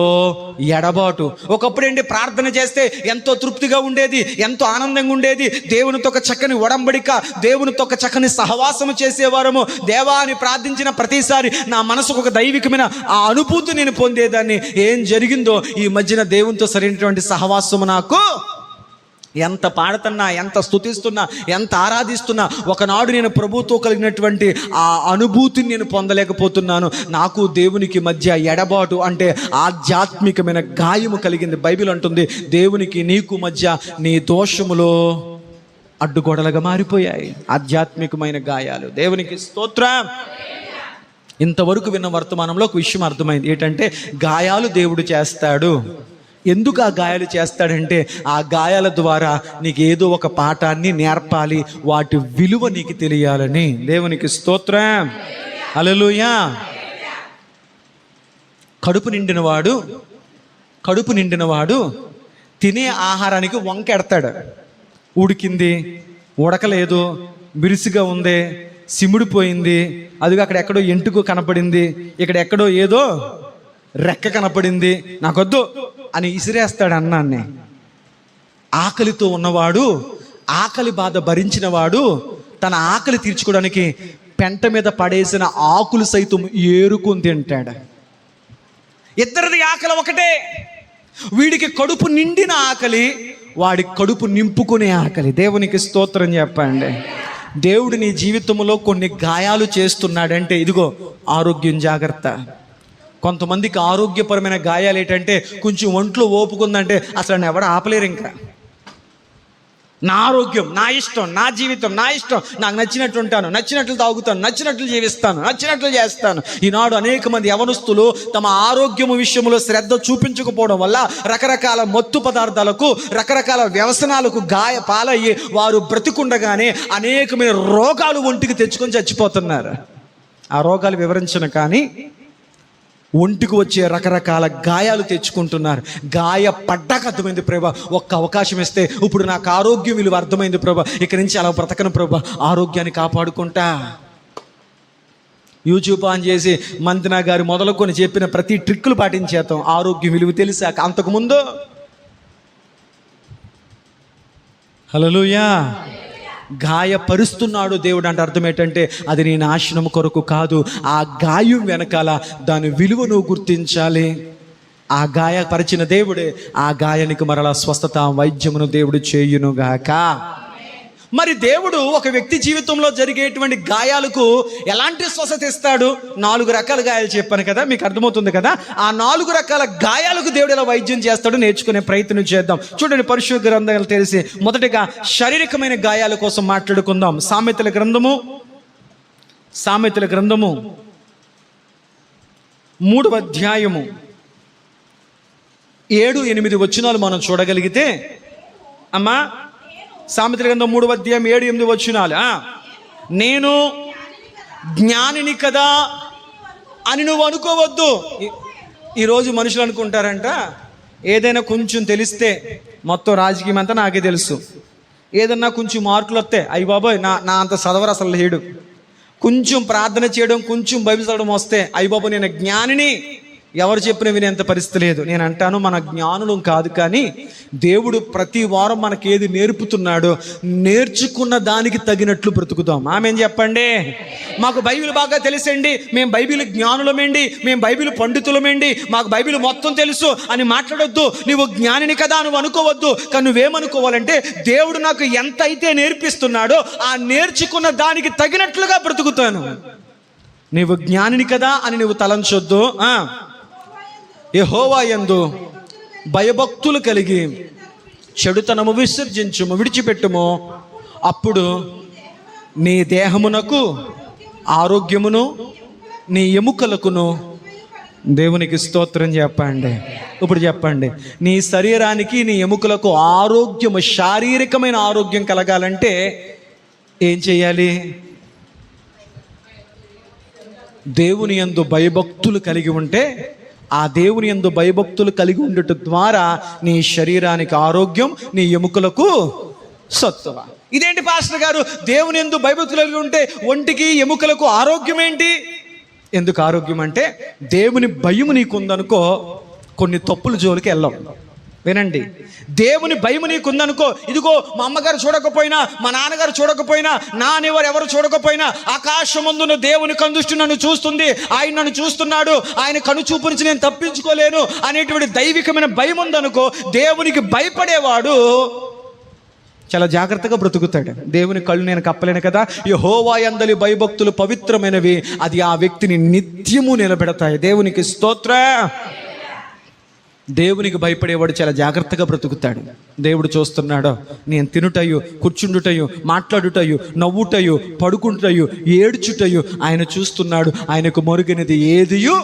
ఎడబాటు. ఒకప్పుడు ఏంటి, ప్రార్థన చేస్తే ఎంతో తృప్తిగా ఉండేది, ఎంతో ఆనందంగా ఉండేది, దేవునితో ఒక చక్కని ఒడంబడిక, దేవునితో ఒక చక్కని సహవాసము చేసేవారము. దేవా అని ప్రార్థించిన ప్రతిసారి నా మనసుకు ఒక దైవికమైన ఆ అనుభూతి నేను పొందేదాన్ని. ఏం జరిగిందో, ఈ మధ్యన దేవునితో సరైనటువంటి సహవాసము నాకు ఎంత పాడుతున్నా, ఎంత స్తుతిస్తున్నా, ఎంత ఆరాధిస్తున్నా, ఒకనాడు నేను ప్రభుతో కలిగినటువంటి ఆ అనుభూతిని నేను పొందలేకపోతున్నాను. నాకు దేవునికి మధ్య ఎడబాటు అంటే ఆధ్యాత్మికమైన గాయము కలిగింది. బైబిల్ అంటుంది, దేవునికి నీకు మధ్య నీ దోషములో అడ్డుగోడలుగా మారిపోయాయి ఆధ్యాత్మికమైన గాయాలు. దేవునికి స్తోత్రం. ఇంతవరకు విన్న వర్తమానంలో ఒక విషయం అర్థమైంది. ఏంటంటే గాయాలు దేవుడు చేస్తాడు. ఎందుకు ఆ గాయాలు చేస్తాడంటే ఆ గాయాల ద్వారా నీకు ఏదో ఒక పాఠాన్ని నేర్పాలి, వాటి విలువ నీకు తెలియాలని. దేవునికి స్తోత్రం, హల్లెలూయా. కడుపు నిండినవాడు తినే ఆహారానికి వంకెడతాడు. ఉడికింది, ఉడకలేదు, బిరుసుగా ఉంది, సిముడిపోయింది, అదిగో అక్కడ ఎక్కడో ఎంటుకు కనపడింది, ఇక్కడ ఎక్కడో ఏదో రెక్క కనపడింది, నాకొద్దు అని ఇసిరేస్తాడు అన్నాన్ని. ఆకలితో ఉన్నవాడు, ఆకలి బాధ భరించిన వాడు తన ఆకలి తీర్చుకోవడానికి పెంట మీద పడేసిన ఆకులు సైతం ఏరుకొని తింటాడు. ఇద్దరిది ఆకలి ఒకటే. వీడికి కడుపు నిండిన ఆకలి, వాడి కడుపు నింపుకునే ఆకలి. దేవునికి స్తోత్రం చెప్పండి. దేవుడు నీ జీవితంలో కొన్ని గాయాలు చేస్తున్నాడంటే ఇదిగో ఆరోగ్యం జాగ్రత్త. కొంతమందికి ఆరోగ్యపరమైన గాయాలు ఏంటంటే కొంచెం ఒంట్లో ఓపుకుందంటే అసలు ఎవరు ఆపలేరు. ఇంకా నా ఆరోగ్యం, నా ఇష్టం, నా జీవితం, నా ఇష్టం, నాకు నచ్చినట్లు ఉంటాను, నచ్చినట్లు తాగుతాను, నచ్చినట్లు జీవిస్తాను, నచ్చినట్లు చేస్తాను. ఈనాడు అనేక మంది యవనస్తులు తమ ఆరోగ్యము విషయంలో శ్రద్ధ చూపించకపోవడం వల్ల రకరకాల మత్తు పదార్థాలకు, రకరకాల వ్యసనాలకు పాలయ్యి వారు బ్రతికుండగానే అనేకమైన రోగాలు ఒంటికి తెచ్చుకొని చచ్చిపోతున్నారు. ఆ రోగాలు వివరించను కానీ ఒంటికి వచ్చే రకరకాల గాయాలు తెచ్చుకుంటున్నారు. గాయపడ్డాక అర్థమైంది ప్రభా, ఒక్క అవకాశం ఇస్తే ఇప్పుడు నాకు ఆరోగ్యం విలువ అర్థమైంది ప్రభా, ఇక్కడి నుంచి అలా బ్రతకను ప్రభా, ఆరోగ్యాన్ని కాపాడుకుంటా. యూట్యూబ్ ఆన్ చేసి మంతనా గారు మొదలుకొని చెప్పిన ప్రతి ట్రిక్కులు పాటించేద్దాం. ఆరోగ్యం విలువ తెలిసాక. అంతకుముందు హల్లెలూయా గాయపరుస్తున్నాడు దేవుడు అంటే అర్థం ఏంటంటే అది నీ నాశనం కొరకు కాదు. ఆ గాయం వెనకాల దాని విలువ నువ్వు గుర్తించాలి. ఆ గాయపరిచిన దేవుడే ఆ గాయానికి మరలా స్వస్థత, వైద్యమును దేవుడు చేయునుగాక. మరి దేవుడు ఒక వ్యక్తి జీవితంలో జరిగేటువంటి గాయాలకు ఎలాంటి స్వస్థత ఇస్తాడు? 4 రకాల గాయాలు చెప్పాను కదా, మీకు అర్థమవుతుంది కదా. ఆ 4 రకాల గాయాలకు దేవుడు ఎలా వైద్యం చేస్తాడో నేర్చుకునే ప్రయత్నం చేద్దాం. చూడండి, పరిశుద్ధ గ్రంథాలు తెలిసి మొదటిగా శారీరకమైన గాయాల కోసం మాట్లాడుకుందాం. సామెతల గ్రంథము 3వ అధ్యాయము 7-8 వచనాలు మనం చూడగలిగితే, అమ్మా సామెతల గ్రంథం 3వ అధ్యాయం 7-8 వచనాలు. నేను జ్ఞానిని కదా అని నువ్వు అనుకోవద్దు. ఈరోజు మనుషులు అనుకుంటారంట ఏదైనా కొంచెం తెలిస్తే మొత్తం రాజకీయం అంతా నాకే తెలుసు, ఏదన్నా కొంచెం మార్కులు వస్తే అయ్యి బాబోయ్ నా అంత చదవరు అసలు లేడు, కొంచెం ప్రార్థన చేయడం, కొంచెం బైబిల్ చదవడం వస్తే అయ్యి బాబోయ్ నేను జ్ఞానిని, ఎవరు చెప్పిన వినేంత పరిస్థితి లేదు. నేను అంటాను మన జ్ఞానులం కాదు, కానీ దేవుడు ప్రతి వారం మనకి ఏది నేర్పుతున్నాడో నేర్చుకున్న దానికి తగినట్లు బ్రతుకుతాం. ఆమేన్ చెప్పండి. మాకు బైబిల్ బాగా తెలుసండి, మేము బైబిల్ జ్ఞానులమేండి, మేము బైబిల్ పండితులమేండి, మాకు బైబిల్ మొత్తం తెలుసు అని మాట్లాడొద్దు. నువ్వు జ్ఞానిని కదా నువ్వు అనుకోవద్దు. కానీ నువ్వేమనుకోవాలంటే దేవుడు నాకు ఎంత అయితే నేర్పిస్తున్నాడో ఆ నేర్చుకున్న దానికి తగినట్లుగా బ్రతుకుతాను. నీవు జ్ఞానిని కదా అని నువ్వు తలంచొద్దు. యెహోవా యందు భయభక్తులు కలిగి చెడుతనము విడిచిపెట్టుము, అప్పుడు నీ దేహమునకు ఆరోగ్యమును నీ ఎముకలకును. దేవునికి స్తోత్రం చెప్పండి. ఇప్పుడు చెప్పండి, నీ శరీరానికి నీ ఎముకలకు ఆరోగ్యము, శారీరకమైన ఆరోగ్యం కలగాలంటే ఏం చేయాలి? దేవుని యందు భయభక్తులు కలిగి ఉంటే, ఆ దేవుని యందు భయభక్తులు కలిగి ఉండటం ద్వారా నీ శరీరానికి ఆరోగ్యం, నీ ఎముకలకు సత్తువ. ఇదేంటి పాస్టర్ గారు, దేవుని యందు భయభక్తులు కలిగి ఉంటే ఒంటికి ఎముకలకు ఆరోగ్యం ఏంటి? ఎందుకు ఆరోగ్యం అంటే, దేవుని భయం నీకు ఉందనుకో కొన్ని తప్పుల జోలికి వెళ్ళవు. వినండి, దేవుని భయం నీకు ఉందనుకో, ఇదిగో మా అమ్మగారు చూడకపోయినా, మా నాన్నగారు చూడకపోయినా, నా అనేవారు ఎవరు చూడకపోయినా ఆకాశమందున దేవుని కనుదృష్టి నన్ను చూస్తుంది, ఆయన నన్ను చూస్తున్నాడు, ఆయన కనుచూపు నుంచి నేను తప్పించుకోలేను అనేటువంటి దైవికమైన భయం ఉందనుకో, దేవునికి భయపడేవాడు చాలా జాగ్రత్తగా బ్రతుకుతాడు. దేవుని కళ్ళు నేను కప్పలేను కదా. యెహోవా యందలి భయభక్తులు పవిత్రమైనవి, అది ఆ వ్యక్తిని నిత్యము నిలబెడతాయి. దేవునికి స్తోత్రం. దేవునికి భయపడేవాడు చాలా జాగ్రత్తగా బ్రతుకుతాడు. దేవుడు చూస్తున్నాడో, నేను తినుటయు, కూర్చుండుటయు, మాట్లాడుటయు, నవ్వుటయు, పడుకుంటయు, ఏడ్చుటయు ఆయన చూస్తున్నాడు. ఆయనకు మరుగైనది ఏదియు.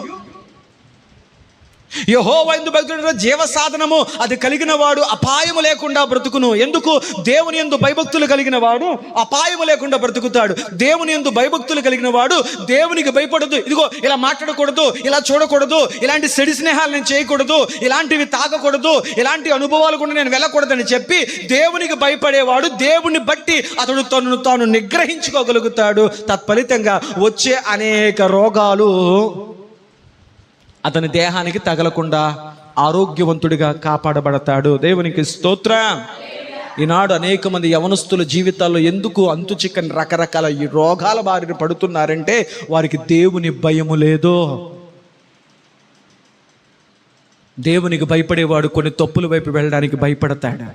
యెహోవా యందు భయభక్తులు జీవ సాధనము, అది కలిగిన వాడు అపాయము లేకుండా బ్రతుకును. ఎందుకు? దేవుని యందు భయభక్తులు కలిగిన వాడు అపాయము లేకుండా బ్రతుకుతాడు. దేవుని యందు భయభక్తులు కలిగిన వాడు దేవునికి భయపడదు. ఇదిగో ఇలా మాట్లాడకూడదు, ఇలా చూడకూడదు, ఇలాంటి చెడు స్నేహాలు నేను చేయకూడదు, ఇలాంటివి తాగకూడదు, ఇలాంటి అనుభవాలు కూడా నేను వెళ్ళకూడదని చెప్పి దేవునికి భయపడేవాడు దేవుని బట్టి అతడు తనను తాను నిగ్రహించుకోగలుగుతాడు. తత్ఫలితంగా వచ్చే అనేక రోగాలు అతని దేహానికి తగలకుండా ఆరోగ్యవంతుడిగా కాపాడబడతాడు. దేవునికి స్తోత్రం. ఈనాడు అనేక మంది యవనస్తుల జీవితాల్లో ఎందుకు అంతు చిక్కని రకరకాల ఈ రోగాల బారిన పడుతున్నారంటే వారికి దేవుని భయము లేదు. దేవునికి భయపడేవాడు కొన్ని తప్పుల వైపు వెళ్ళడానికి భయపడతాడు.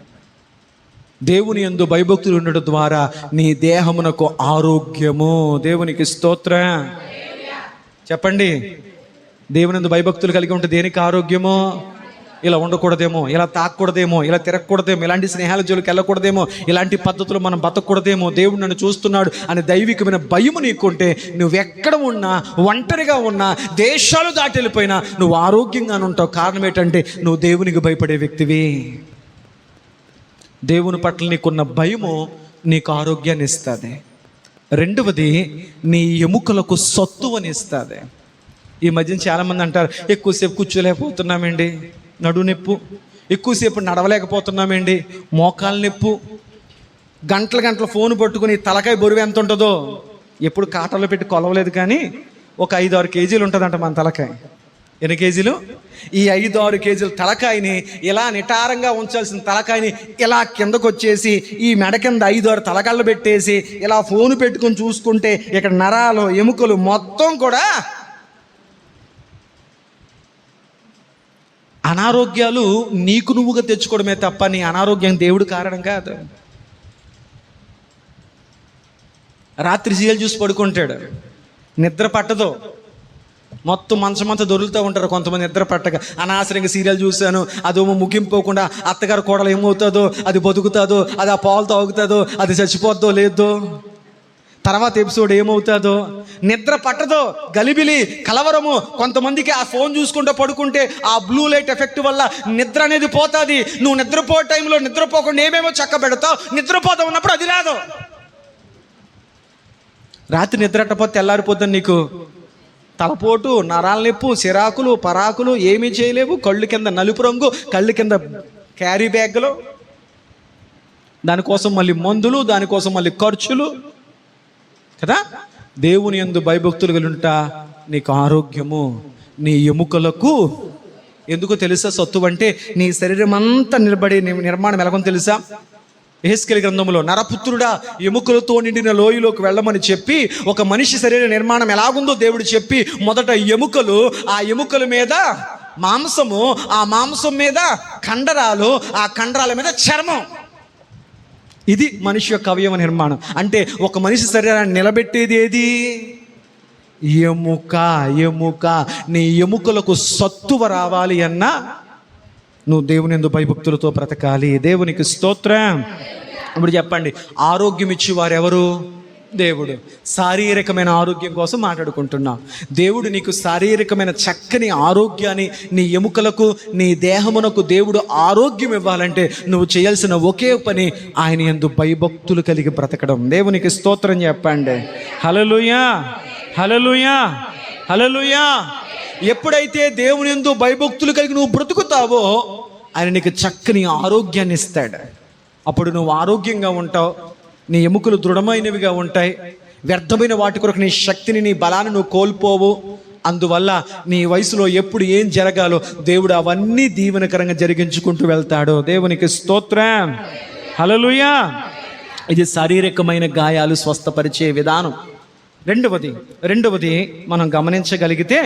దేవుని యందు భయభక్తులు ఉండడం ద్వారా నీ దేహమునకు ఆరోగ్యము. దేవునికి స్తోత్రం. చెప్పండి, దేవుని యందు భయభక్తులు కలిగి ఉంటే దేనికి ఆరోగ్యమో? ఇలా ఉండకూడదేమో, ఇలా తాకూడదేమో, ఇలా తిరగకూడదేమో, ఇలాంటి స్నేహాల జోలికి వెళ్ళకూడదేమో, ఇలాంటి పద్ధతులు మనం బతకూడదేమో, దేవుడు నన్ను చూస్తున్నాడు అని దైవికమైన భయము నీకుంటే నువ్వెక్కడ ఉన్నా, ఒంటరిగా ఉన్నా, దేశాలు దాటి వెళ్ళిపోయినా నువ్వు ఆరోగ్యంగా ఉంటావు. కారణం ఏంటంటే నువ్వు దేవునికి భయపడే వ్యక్తివి. దేవుని పట్ల నీకున్న భయము నీకు ఆరోగ్యాన్ని ఇస్తుంది. రెండవది, నీ ఎముకలకు సత్తువని ఇస్తుంది. ఈ మధ్యన చాలామంది అంటారు, ఎక్కువసేపు కూర్చోలేకపోతున్నామండి, నడు నొప్పు, ఎక్కువసేపు నడవలేకపోతున్నామండి, మోకాలు నొప్పు, గంటల గంటల ఫోన్ పట్టుకుని తలకాయ బరువు ఎంత ఉంటుందో ఎప్పుడు కాటలో పెట్టి కొలవలేదు, కానీ ఒక 5-6 కేజీలు ఉంటుందంట మన తలకాయ. ఎన్ని కేజీలు? ఈ 5-6 కేజీల తలకాయని ఇలా నిటారంగా ఉంచాల్సిన తలకాయని ఇలా కిందకు వచ్చేసి ఈ మెడ కింద 5-6 తలకాళ్ళు పెట్టేసి ఇలా ఫోన్ పెట్టుకుని చూసుకుంటే ఇక్కడ నరాలు, ఎముకలు మొత్తం కూడా అనారోగ్యాలు నీకు నువ్వుగా తెచ్చుకోవడమే తప్ప నీ అనారోగ్యం దేవుడు కారణం కాదు. రాత్రి సీరియల్ చూసి పడుకుంటాడు, నిద్ర పట్టదు, మొత్తం మంచమంతా దొరుకుతూ ఉంటారు కొంతమంది నిద్ర పట్టక. అనవసరంగా సీరియల్ చూశాను, అదేమో ముగింపుకోకుండా అత్తగారు కోడలు ఏమవుతుందో, అది బతుకుతుందో, అది ఆ పాలు తాగుతుందో, అది చచ్చిపోద్దో లేదో, తర్వాత ఎపిసోడ్ ఏమవుతుందో, నిద్ర పట్టదో, గలిబిలి, కలవరము. కొంతమందికి ఆ ఫోన్ చూసుకుంటూ పడుకుంటే ఆ బ్లూ లైట్ ఎఫెక్ట్ వల్ల నిద్ర అనేది పోతుంది. నువ్వు నిద్రపో టైంలో నిద్రపోకుండా ఏమేమో చక్క పెడతావు, నిద్రపోతా ఉన్నప్పుడు అది రాదు. రాత్రి నిద్రట్టపోతే తెల్లారిపోతుంది నీకు తలపోటు, నరాల నొప్పు, సిరాకులు, పరాకులు, ఏమీ చేయలేవు. కళ్ళు కింద నలుపు రంగు, కళ్ళు కింద క్యారీ బ్యాగ్లు, దానికోసం మళ్ళీ మందులు, దానికోసం మళ్ళీ ఖర్చులు కదా. దేవుని యందు భయభక్తులు కలిగిట నీకు ఆరోగ్యము. నీ ఎముకలకు ఎందుకో తెలుసా సత్తువ అంటే? నీ శరీరం అంతా నిలబడి నిర్మాణం ఎలాగో తెలుసా? యెహెజ్కేలు గ్రంథంలో, నరపుత్రుడా ఎముకలతో నిండిన లోయలోకి వెళ్ళమని చెప్పి ఒక మనిషి శరీర నిర్మాణం ఎలాగుందో దేవుడు చెప్పి, మొదట ఎముకలు, ఆ ఎముకల మీద మాంసము, ఆ మాంసం మీద కండరాలు, ఆ కండరాల మీద చర్మం. ఇది మనిషి యొక్క అవయవ నిర్మాణం. అంటే ఒక మనిషి శరీరాన్ని నిలబెట్టేది ఏది? ఎముక. ఎముక. నీ ఎముకలకు సత్తువ రావాలి అన్నా నువ్వు దేవుని యందు భయభక్తులతో బ్రతకాలి. దేవునికి స్తోత్రం. ఇప్పుడు చెప్పండి, ఆరోగ్యం ఇచ్చేవారు ఎవరు? దేవుడు. శారీరకమైన ఆరోగ్యం కోసం మాట్లాడుకుంటున్నాం. దేవుడు నీకు శారీరకమైన చక్కని ఆరోగ్యాన్ని, నీ ఎముకలకు, నీ దేహమునకు దేవుడు ఆరోగ్యం ఇవ్వాలంటే నువ్వు చేయాల్సిన ఒకే పని ఆయన యందు భయభక్తులు కలిగి బ్రతకడం. దేవునికి స్తోత్రం చెప్పండి. హల్లెలూయా, హల్లెలూయా, హల్లెలూయా. ఎప్పుడైతే దేవుని యందు భయభక్తులు కలిగి నువ్వు బ్రతుకుతావో ఆయన నీకు చక్కని ఆరోగ్యాన్ని ఇస్తాడు. అప్పుడు నువ్వు ఆరోగ్యంగా ఉంటావు, నీ ఎముకలు దృఢమైనవిగా ఉంటాయి, వ్యర్థమైన వాటి కొరకు నీ శక్తిని, నీ బలాన్ని నువ్వు కోల్పోవు. అందువల్ల నీ వయసులో ఎప్పుడు ఏం జరగాలో దేవుడు అవన్నీ దీవెనకరంగా జరిగించుకుంటూ వెళ్తాడు. దేవునికి స్తోత్రం. హల్లెలూయా. ఇది శారీరకమైన గాయాలు స్వస్థపరిచే విధానం. రెండవది మనం గమనించగలిగితే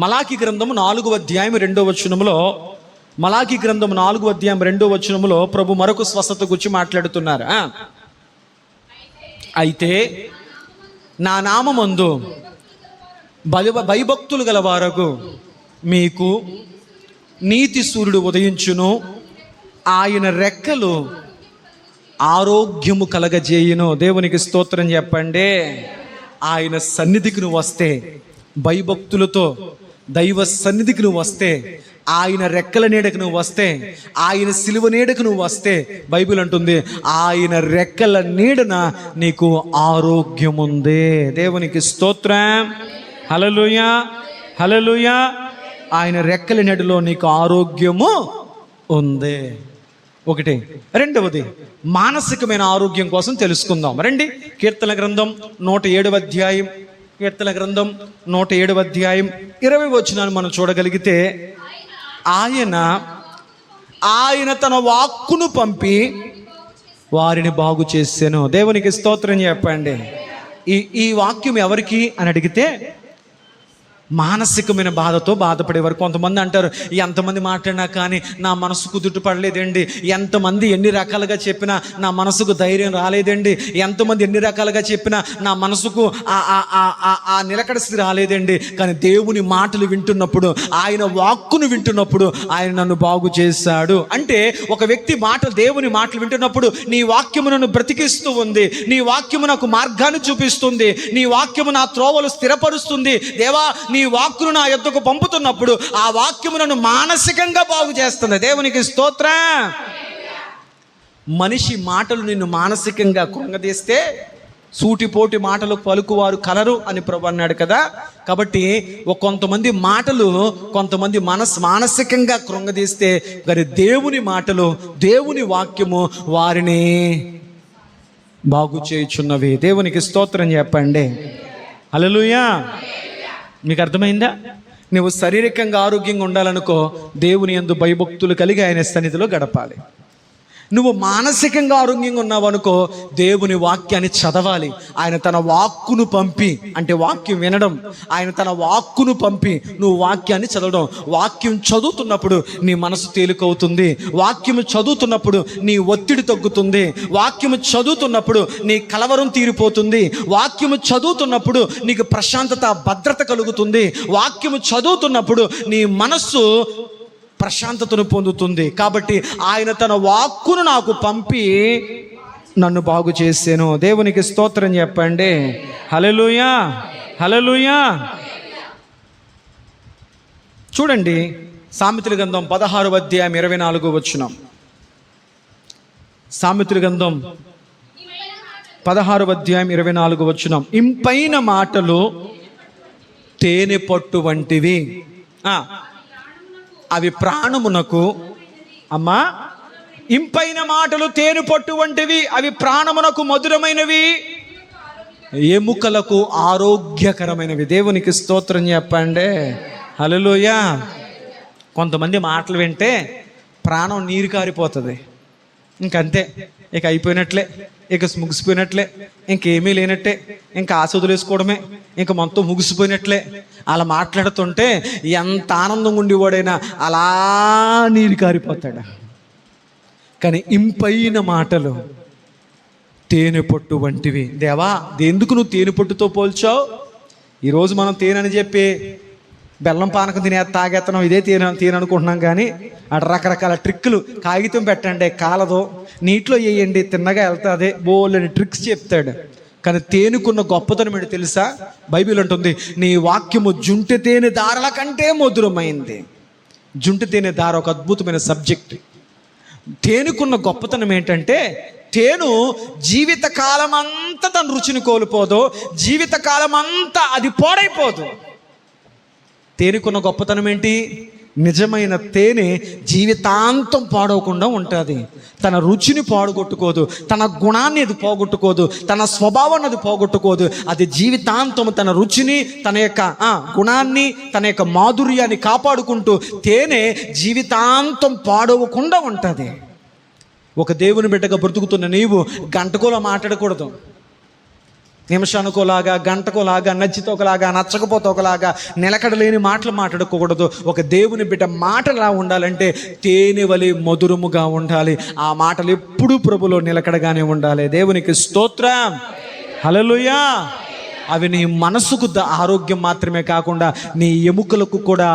మలాకి గ్రంథము 4వ అధ్యాయం 2వ వచనములో, మలాకి గ్రంథము 4వ అధ్యాయం 2వ వచనములో ప్రభు మరొక స్వస్థత గురించి మాట్లాడుతున్నారు. అయితే నా నామమందు భయభక్తులు గల వారకు మీకు నీతి సూర్యుడు ఉదయించును, ఆయన రెక్కలు ఆరోగ్యము కలగజేయును. దేవునికి స్తోత్రం చెప్పండి. ఆయన సన్నిధికి నువ్వు వస్తే, భయభక్తులతో దైవ సన్నిధికి నువ్వు వస్తే, ఆయన రెక్కల నీడకు నువ్వు వస్తే, ఆయన సిలువ నీడకు నువ్వు వస్తే, బైబిల్ అంటుంది ఆయన రెక్కల నీడన నీకు ఆరోగ్యం ఉంది. దేవునికి స్తోత్రం. హల్లెలూయా, హల్లెలూయా. ఆయన రెక్కల నీడలో నీకు ఆరోగ్యము ఉంది. ఒకటి. రెండవది, మానసికమైన ఆరోగ్యం కోసం తెలుసుకుందాం రండి. కీర్తన గ్రంథం 107వ అధ్యాయం, కీర్తన గ్రంథం 107వ అధ్యాయం 20 వచనాన్ని మనం చూడగలిగితే, ఆయన తన వాక్కును పంపి వారిని బాగు చేసాను. దేవునికి స్తోత్రం చెప్పండి. ఈ వాక్యం ఎవరికి అని అడిగితే, మానసికమైన బాధతో బాధపడేవారు. కొంతమంది అంటారు, ఎంతమంది మాట్లాడినా కానీ నా మనసు కుదుట పడలేదండి, ఎంతమంది ఎన్ని రకాలుగా చెప్పినా నా మనసుకు ధైర్యం రాలేదండి, ఎంతమంది ఎన్ని రకాలుగా చెప్పినా నా మనసుకు ఆ నిలకడ స్థితి రాలేదండి. కానీ దేవుని మాటలు వింటున్నప్పుడు, ఆయన వాక్కును వింటున్నప్పుడు ఆయన నన్ను బాగు చేశాడు. అంటే ఒక వ్యక్తి దేవుని మాటలు వింటున్నప్పుడు, నీ వాక్యము నన్ను బ్రతికిస్తూ ఉంది, నీ వాక్యము నాకు మార్గాన్ని చూపిస్తుంది, నీ వాక్యము నా త్రోవలు స్థిరపరుస్తుంది. దేవా, నీ వాక్కును నా యొద్దకు పంపుతున్నప్పుడు ఆ వాక్యము నన్ను మానసికంగా బాగు చేస్తుంది. దేవునికి స్తోత్రం. మనిషి మాటలు నిన్ను మానసికంగా కృంగదీస్తే సూటిపోటి మాటలు పలుకువారు కలరు అని ప్రభు అన్నాడు కదా. కాబట్టి కొంతమంది మాటలు కొంతమంది మానసికంగా కృంగదీస్తే, మరి దేవుని మాటలు, దేవుని వాక్యము వారిని బాగు చేయుచున్నవి. దేవునికి స్తోత్రం చెప్పండి. హల్లెలూయా. మీకు అర్థమైందా? నువ్వు శారీరకంగా ఆరోగ్యంగా ఉండాలనుకో, దేవుని యందు భయభక్తులు కలిగి ఆయన సన్నిధిలో గడపాలి. నువ్వు మానసికంగా ఆరోగ్యంగా ఉన్నావు అనుకో, దేవుని వాక్యాన్ని చదవాలి. ఆయన తన వాక్కును పంపి, అంటే వాక్యం వినడం, ఆయన తన వాక్కును పంపి నువ్వు వాక్యాన్ని చదవడం. వాక్యం చదువుతున్నప్పుడు నీ మనసు తేలికవుతుంది, వాక్యము చదువుతున్నప్పుడు నీ ఒత్తిడి తగ్గుతుంది, వాక్యము చదువుతున్నప్పుడు నీ కలవరం తీరిపోతుంది, వాక్యము చదువుతున్నప్పుడు నీకు ప్రశాంతత, భద్రత కలుగుతుంది, వాక్యము చదువుతున్నప్పుడు నీ మనస్సు ప్రశాంతతను పొందుతుంది. కాబట్టి ఆయన తన వాక్కును నాకు పంపి నన్ను బాగు చేసాను. దేవునికి స్తోత్రం చెప్పండి. హల్లెలూయా, హల్లెలూయా. చూడండి, సామెతల గ్రంథం 16వ అధ్యాయం 24వ వచనం. సామెతల గ్రంథం 16వ అధ్యాయం 24వ వచనం. ఇంపైన మాటలు తేనె పట్టు వంటివి, అవి ప్రాణమునకు, అమ్మా, ఇంపైన మాటలు తేనె పట్టు వంటివి, అవి ప్రాణమునకు మధురమైనవి, ఎముకలకు ఆరోగ్యకరమైనవి. దేవునికి స్తోత్రం చెప్పండి. హల్లెలూయా. కొంతమంది మాటలు వింటే ప్రాణం నీరు కారిపోతుంది, ఇంకంతే, ఇక అయిపోయినట్లే, ఇక ముగిసిపోయినట్లే, ఇంకేమీ లేనట్టే, ఇంకా ఆశ వదిలేసుకోవడమే, ఇంక మొత్తం ముగిసిపోయినట్లే. అలా మాట్లాడుతుంటే ఎంత ఆనందంగా ఉండేవాడైనా అలా నీరు కారిపోతాడు. కానీ ఇంపైన మాటలు తేనె పట్టు వంటివి. దేవా, ఎందుకు నువ్వు తేనె పట్టుతో పోల్చావు? ఈరోజు మనం తేనెని చెప్పి బెల్లం పానకం తాగేస్తున్నాం, ఇదే తేనె అనుకుంటున్నాం. కానీ అక్కడ రకరకాల ట్రిక్కులు, కాగితం పెట్టండి కాలదో, నీటిలో వేయండి తిన్నగా వెళ్తుంది, బోల్ని ట్రిక్స్ చెప్తాడు. కానీ తేనెకున్న గొప్పతనం ఏంటి తెలుసా? బైబిల్ అంటుంది, నీ వాక్యము జుంటె తేనె దారల కంటే మధురమైంది. జుంటె తేనె దార ఒక అద్భుతమైన సబ్జెక్ట్. తేనెకున్న గొప్పతనం ఏంటంటే, తేను జీవితకాలం అంతా తన రుచిని కోల్పోదు, జీవితకాలం అంతా అది పాడైపోదు. తేనెకున్న గొప్పతనం ఏంటి? నిజమైన తేనె జీవితాంతం పాడవకుండా ఉంటుంది. తన రుచిని పాడుగొట్టుకోదు, తన గుణాన్ని అది పోగొట్టుకోదు, తన స్వభావాన్ని అది పోగొట్టుకోదు. అది జీవితాంతం తన రుచిని, తన యొక్క గుణాన్ని, తన యొక్క మాధుర్యాన్ని కాపాడుకుంటూ తేనె జీవితాంతం పాడవకుండా ఉంటుంది. ఒక దేవుని బిడ్డగా బ్రతుకుతున్న నీవు గంటకోలా మాట్లాడకూడదు, నిమిషానికోలాగా, గంటకోలాగా, నచ్చితే ఒకలాగా, నచ్చకపోతే ఒకలాగా నిలకడలేని మాటలు మాట్లాడుకోకూడదు. ఒక దేవుని బిడ్డ మాటలు ఎలా ఉండాలంటే తేనె వలె మధురముగా ఉండాలి. ఆ మాటలు ఎప్పుడూ ప్రభులో నిలకడగానే ఉండాలి. దేవునికి స్తోత్రం. హల్లెలూయా. అవి నీ మనసుకు ఆరోగ్యం మాత్రమే కాకుండా నీ ఎముకలకు కూడా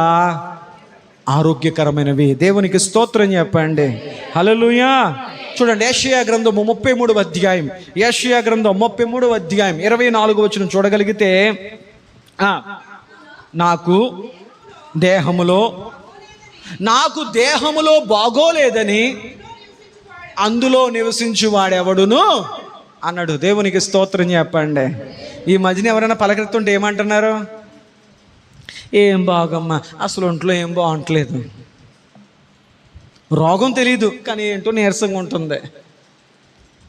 ఆరోగ్యకరమైనవి. దేవునికి స్తోత్రం చెప్పండి. హల్లెలూయా. చూడండి, యెషయా గ్రంథం 33వ అధ్యాయం, యెషయా గ్రంథం 33వ అధ్యాయం 24వ వచనం చూడగలిగితే, నాకు దేహములో బాగోలేదని అందులో నివసించువాడెవడును అన్నాడు. దేవునికి స్తోత్రం చెప్పండి. ఈ మధ్యన ఎవరైనా పలకరిస్తుంటే ఏమంటున్నారు? ఏం బాగమ్మా, అసలు ఒంట్లో ఏం బాగుంటలేదు. రోగం తెలీదు, కానీ ఏంటో నీరసంగా ఉంటుంది,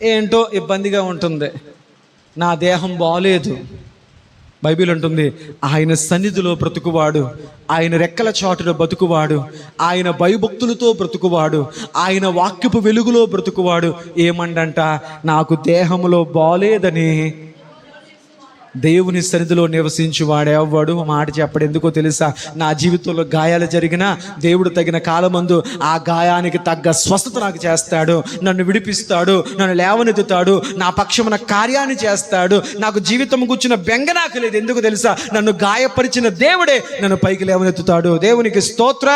ఏంటో ఇబ్బందిగా ఉంటుంది, నా దేహం బాగలేదు. బైబిల్ అంటుంది, ఆయన సన్నిధిలో బ్రతుకువాడు, ఆయన రెక్కల చాటున బ్రతుకువాడు, ఆయన భయభక్తులతో బ్రతుకువాడు, ఆయన వాక్యపు వెలుగులో బ్రతుకువాడు ఏమండంట, నాకు దేహంలో బాలేదని దేవుని సన్నిధిలో నివసించువాడేవాడు. మాట చెప్పడు. ఎందుకో తెలుసా? నా జీవితంలో గాయాలు జరిగినా దేవుడు తగిన కాలమందు ఆ గాయానికి తగ్గ స్వస్థత నాకు చేస్తాడు, నన్ను విడిపిస్తాడు, నన్ను లేవనెత్తుతాడు, నా పక్షమున కార్యాన్ని చేస్తాడు. నాకు జీవితం కూర్చున్న బెంగ నాకు లేదు. ఎందుకు తెలుసా? నన్ను గాయపరిచిన దేవుడే నన్ను పైకి లేవనెత్తుతాడు. దేవునికి స్తోత్ర.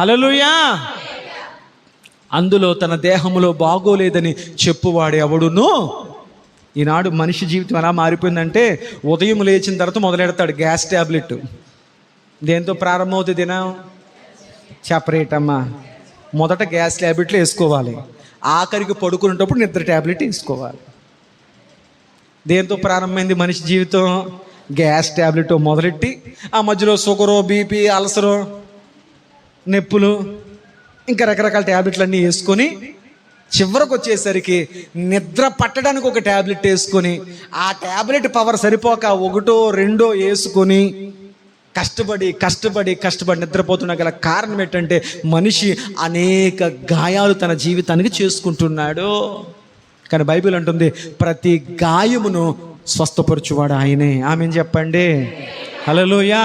హల్లెలూయా. అందులో తన దేహంలో బాగోలేదని చెప్పువాడు ఎవడును. ఈనాడు మనిషి జీవితం ఎలా మారిపోయిందంటే, ఉదయం లేచిన తర్వాత మొదలెడతాడు గ్యాస్ ట్యాబ్లెట్. దేంతో ప్రారంభమవుతుంది దినం? చెప్పరేటమ్మా. మొదట గ్యాస్ ట్యాబ్లెట్లు వేసుకోవాలి, ఆఖరికి పడుకునేటప్పుడు నిద్ర ట్యాబ్లెట్ వేసుకోవాలి. దేంతో ప్రారంభమైంది మనిషి జీవితం? గ్యాస్ ట్యాబ్లెట్ మొదలెట్టి ఆ మధ్యలో షుగరు, బీపీ, అల్సరు, నొప్పులు, ఇంకా రకరకాల ట్యాబ్లెట్లు అన్నీ వేసుకొని చివరికి వచ్చేసరికి నిద్ర పట్టడానికి ఒక ట్యాబ్లెట్ వేసుకొని, ఆ ట్యాబ్లెట్ పవర్ సరిపోక ఒకటో రెండో వేసుకొని కష్టపడి నిద్రపోతున్న గల కారణం ఏంటంటే, మనిషి అనేక గాయాలు తన జీవితానికి చేసుకుంటున్నాడు. కానీ బైబిల్ అంటుంది, ప్రతి గాయమును స్వస్థపరచువాడు ఆయనే. ఆమేన్ చెప్పండి. హల్లెలూయా.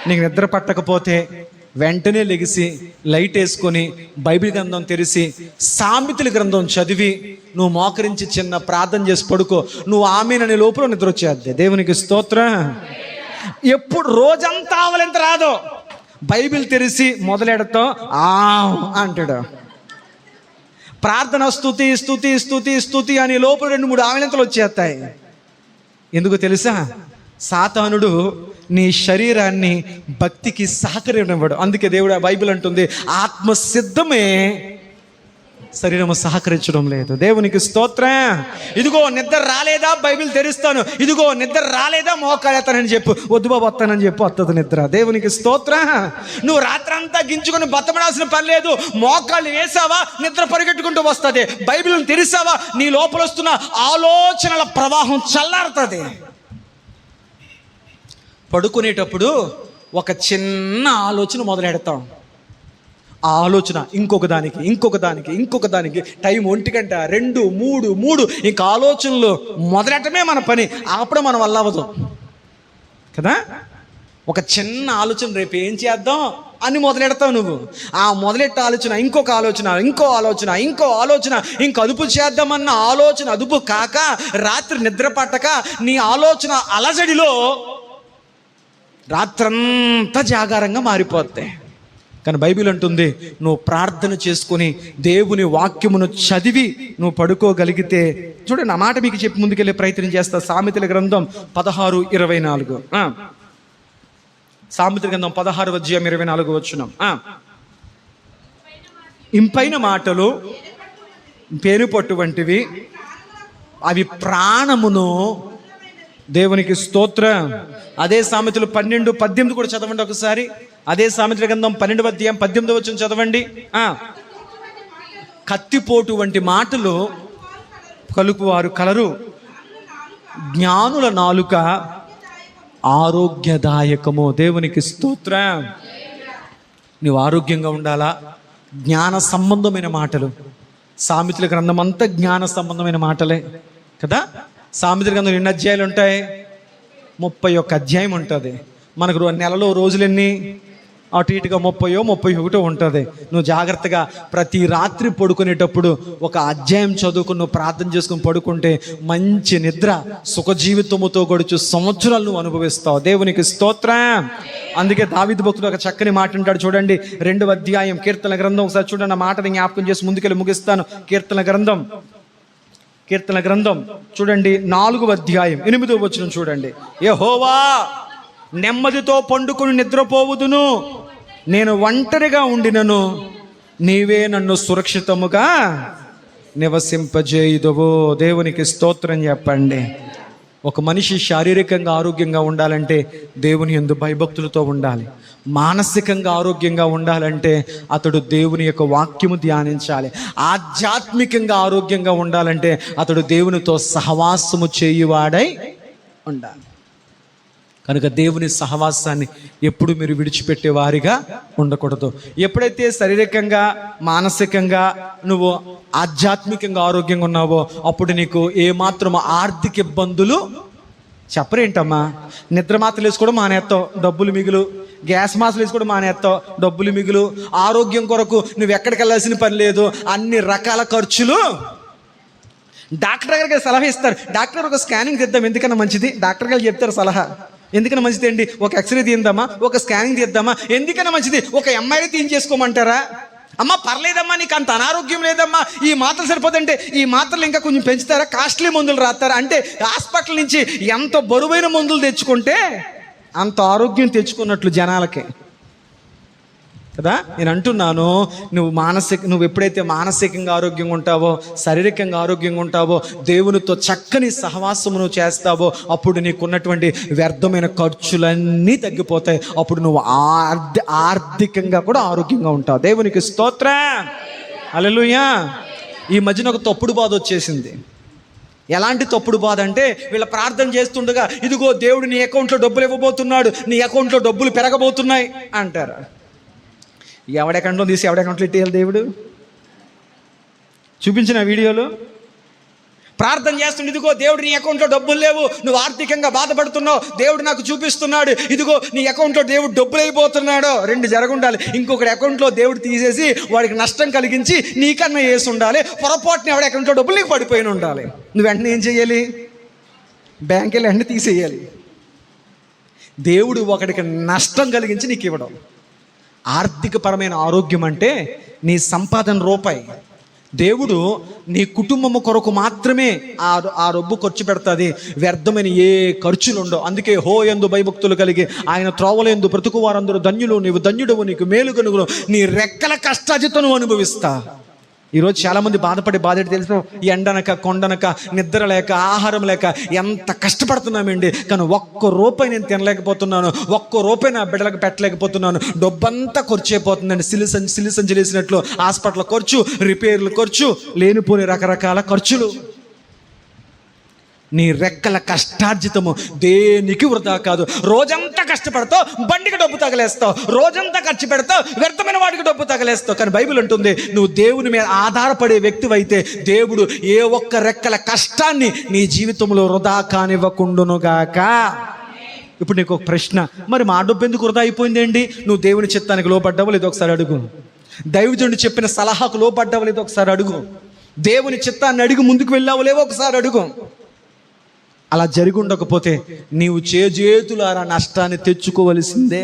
నీకు నిద్ర పట్టకపోతే వెంటనే లెగిసి లైట్ వేసుకొని బైబిల్ గ్రంథం తెరిచి సామెతల గ్రంథం చదివి నువ్వు మోకరించి చిన్న ప్రార్థన చేసి పడుకో. నువ్వు ఆమేననే లోపల నిద్ర వచ్చేద్ది. దేవునికి స్తోత్రం. ఎప్పుడు రోజంతా అవలెంత రాదో బైబిల్ తెరిచి మొదలెడతాం అంటాడు. ప్రార్థన స్తుతి స్తుతి స్తుతి స్తుతి అని లోపల 2-3 ఆవలింతలు వచ్చేస్తాయి. ఎందుకు తెలుసా? సాతానుడు నీ శరీరాన్ని భక్తికి సహకరించబడు. అందుకే దేవుడు బైబిల్ అంటుంది, ఆత్మ సిద్ధమే, శరీరము సహకరించడం లేదు. దేవునికి స్తోత్రం. ఇదిగో నిద్ర రాలేదా? బైబిల్ తెరుస్తాను. ఇదిగో నిద్ర రాలేదా? మోకాలేస్తానని చెప్పు. వద్దు బాబు వస్తానని చెప్పు, వస్తుంది నిద్ర. దేవునికి స్తోత్రం. నువ్వు రాత్రంతా గించుకొని బతపడాల్సిన పని లేదు. మోకాళ్ళు వేసావా, నిద్ర పరిగెట్టుకుంటూ వస్తుంది. బైబిల్ని తెరిసావా, నీ లోపల వస్తున్న ఆలోచనల ప్రవాహం చల్లారుతుంది. పడుకునేటప్పుడు ఒక చిన్న ఆలోచన మొదలెడతాం. ఆ ఆలోచన ఇంకొక దానికి టైం 1 గంట 2, 3 ఇంకా ఆలోచనలు మొదలెట్టమే మన పని. ఆపడం మన వల్ల అవ్వదు కదా. ఒక చిన్న ఆలోచన, రేపు ఏం చేద్దాం అని మొదలెడతావు నువ్వు. ఆ మొదలెట్ట ఆలోచన ఇంకొక ఆలోచన, ఇంక అదుపు చేద్దామన్న ఆలోచన అదుపు కాక, రాత్రి నిద్ర పట్టక నీ ఆలోచన అలజడిలో రాత్రంతా జాగారంగా మారిపోతాయి. కానీ బైబిల్ అంటుంది, నువ్వు ప్రార్థన చేసుకుని దేవుని వాక్యమును చదివి నువ్వు పడుకోగలిగితే, చూడండి నా మాట మీకు చెప్పి ముందుకెళ్ళే ప్రయత్నం చేస్తా. సామెతల గ్రంథం 16:24. సామెతల గ్రంథం 16:24 వచనం. ఇంపైన మాటలు పేనుపట్టు వంటివి, అవి ప్రాణమును. దేవునికి స్తోత్రం. అదే సామెతలు 12:18 కూడా చదవండి ఒకసారి. అదే సామెతల గ్రంథం 12:18 వచనం చదవండి. కత్తిపోటు వంటి మాటలు కలుపువారు కలరు, జ్ఞానుల నాలుక ఆరోగ్యదాయకము. దేవునికి స్తోత్రం. నువ్వు ఆరోగ్యంగా ఉండాలా? జ్ఞాన సంబంధమైన మాటలు. సామెతల గ్రంథం అంతా జ్ఞాన సంబంధమైన మాటలే కదా. సామెతల గ్రంథం ఎన్ని అధ్యాయాలు ఉంటాయి? 31 అధ్యాయం ఉంటుంది. మనకు నెలలో రోజులు ఎన్ని? అటు ఇటుగా 30-31 ఉంటుంది. నువ్వు జాగ్రత్తగా ప్రతి రాత్రి పడుకునేటప్పుడు ఒక అధ్యాయం చదువుకుని నువ్వు ప్రార్థన చేసుకుని పడుకుంటే మంచి నిద్ర, సుఖ జీవితముతో గడుచు సంవత్సరాలు నువ్వు అనుభవిస్తావు. దేవునికి స్తోత్రం. అందుకే దావీదు భక్తుడు ఒక చక్కని మాట అంటాడు చూడండి, 2వ అధ్యాయం కీర్తన గ్రంథం. ఒకసారి చూడండి, ఆ మాటని జ్ఞాపకం చేసి ముందుకెళ్ళి ముగిస్తాను. కీర్తన గ్రంథం చూడండి, 4వ అధ్యాయం 8వ వచనం చూడండి. యెహోవా, నెమ్మదితో పండుకొని నిద్రపోవుదును, నేను ఒంటరిగా ఉండినను నీవే నన్ను సురక్షితముగా నివసింపజేయుదువు. దేవునికి స్తోత్రం చెప్పండి. ఒక మనిషి శారీరకంగా ఆరోగ్యంగా ఉండాలంటే దేవుని యందు భయభక్తులతో ఉండాలి. మానసికంగా ఆరోగ్యంగా ఉండాలంటే అతడు దేవుని యొక్క వాక్యము ధ్యానించాలి. ఆధ్యాత్మికంగా ఆరోగ్యంగా ఉండాలంటే అతడు దేవునితో సహవాసము చేయువాడై ఉండాలి. కనుక దేవుని సహవాసాన్ని ఎప్పుడు మీరు విడిచిపెట్టే వారిగా ఉండకూడదు. ఎప్పుడైతే శారీరకంగా మానసికంగా నువ్వు ఆధ్యాత్మికంగా ఆరోగ్యంగా ఉన్నావో అప్పుడు నీకు ఏమాత్రం ఆర్థిక ఇబ్బందులు చెప్పరేంటమ్మా. నిద్ర మాత్రలు వేసుకోవడం మానేస్తావు, డబ్బులు మిగులు. గ్యాస్ మాత్రలు వేసుకోవడం మానేస్తావు, డబ్బులు మిగులు. ఆరోగ్యం కొరకు నువ్వు ఎక్కడికి వెళ్ళాల్సిన పని లేదు, అన్ని రకాల ఖర్చులు. డాక్టర్ గారికి సలహా ఇస్తారు, డాక్టర్ ఒక స్కానింగ్ తీద్దాం ఎందుకన్నా మంచిది, డాక్టర్ గారు చెప్తారు సలహా. ఎందుకన్నా మంచిది అండి, ఒక ఎక్స్రే తీద్దామా, ఒక స్కానింగ్ తీద్దామా, ఎందుకన్నా మంచిది, ఒక ఎంఐ తీయించేసుకోమంటారా. అమ్మ పర్లేదమ్మా, నీకు అంత అనారోగ్యం లేదమ్మా, ఈ మాత్రలు సరిపోతుంటే ఈ మాత్రలు ఇంకా కొంచెం పెంచుతారా, కాస్ట్లీ మందులు రాస్తారా అంటే హాస్పిటల్ నుంచి ఎంత బరువైన మందులు తెచ్చుకుంటే అంత ఆరోగ్యం తెచ్చుకున్నట్లు జనాలకి కదా. నేను అంటున్నాను, నువ్వు ఎప్పుడైతే మానసికంగా ఆరోగ్యంగా ఉంటావో, శారీరకంగా ఆరోగ్యంగా ఉంటావో, దేవునితో చక్కని సహవాసము నువ్వు చేస్తావో అప్పుడు నీకున్నటువంటి వ్యర్థమైన ఖర్చులన్నీ తగ్గిపోతాయి. అప్పుడు నువ్వు ఆర్థికంగా కూడా ఆరోగ్యంగా ఉంటావు. దేవునికి స్తోత్రం. హల్లెలూయా. ఈ మధ్యన ఒక తప్పుడు బాధ వచ్చేసింది. ఎలాంటి తప్పుడు బాధ అంటే, వీళ్ళ ప్రార్థన చేస్తుండగా ఇదిగో దేవుడు నీ అకౌంట్లో డబ్బులు ఇవ్వబోతున్నాడు, నీ అకౌంట్లో డబ్బులు పెరగబోతున్నాయి అంటారు. ఎవడి అకౌంట్లో తీసి ఎవడి అకౌంట్లో ఇట్టేయాలి దేవుడు? చూపించిన వీడియోలో ప్రార్థన చేస్తుండే, ఇదిగో దేవుడు నీ అకౌంట్లో డబ్బులు లేవు, నువ్వు ఆర్థికంగా బాధపడుతున్నావు, దేవుడు నాకు చూపిస్తున్నాడు, ఇదిగో నీ అకౌంట్లో దేవుడు డబ్బులు అయిపోతున్నాడు. 2 జరగుండాలి. ఇంకొకటి అకౌంట్లో దేవుడు తీసేసి వాడికి నష్టం కలిగించి నీకన్నా వేసి ఉండాలి. పొరపాటున ఎవడి అకౌంట్లో డబ్బులు నీకు పడిపోయిన ఉండాలి. నువ్వు వెంటనే ఏం చేయాలి? బ్యాంక్ వెళ్ళి వెంటనే తీసేయాలి. దేవుడు ఒకడికి నష్టం కలిగించి నీకు ఇవ్వడం. ఆర్థికపరమైన ఆరోగ్యం అంటే నీ సంపాదన రూపాయి. దేవుడు నీ కుటుంబము కొరకు మాత్రమే ఆ డబ్బు ఖర్చు పెడతాది, వ్యర్థమైన ఏ ఖర్చులు ఉండవు. అందుకే హో యందు భయభక్తులు కలిగి ఆయన త్రోవలందు బ్రతుకు వారందరూ ధన్యులు, నీవు ధన్యుడవు, నీకు మేలు కనుగొను, నీ రెక్కల కష్టార్జితను అనుభవిస్తా. ఈరోజు చాలామంది బాధపడి తెలుసు, ఎండనక కొండనక నిద్ర లేక ఆహారం లేక ఎంత కష్టపడుతున్నామండి. కానీ ఒక్క రూపాయి నేను తినలేకపోతున్నాను, ఒక్క రూపాయి నా బిడ్డలకు పెట్టలేకపోతున్నాను. డబ్బంతా ఖర్చు అయిపోతుందండి. సిలి సంచలేసినట్లు హాస్పిటల్ ఖర్చు, రిపేర్లు ఖర్చు, లేనిపోని రకరకాల ఖర్చులు. నీ రెక్కల కష్టార్జితము దేనికి వృధా కాదు. రోజంతా కష్టపడతావు, బండికి డబ్బు తగలేస్తావు, రోజంతా ఖర్చు పెడతావు, వ్యర్థమైన వాడికి డబ్బు తగలేస్తావు. కానీ బైబిల్ అంటుంది, నువ్వు దేవుని మీద ఆధారపడే వ్యక్తివైతే దేవుడు ఏ ఒక్క రెక్కల కష్టాన్ని నీ జీవితంలో వృధా కానివ్వకుండునుగాక. ఇప్పుడు నీకు ఒక ప్రశ్న, మరి మా డబ్బు ఎందుకు వృధా అయిపోయిందేంటి? నువ్వు దేవుని చిత్తానికి లోపడ్డావు లేదో ఒకసారి అడుగు. దైవజనుడు చెప్పిన సలహాకు లోపడ్డావు లేదో ఒకసారి అడుగు. దేవుని చిత్తాన్ని అడిగి ముందుకు వెళ్ళావు లేవో ఒకసారి అడుగు. అలా జరిగి ఉండకపోతే నీవు చేజేతులారా నష్టాన్ని తెచ్చుకోవలసిందే.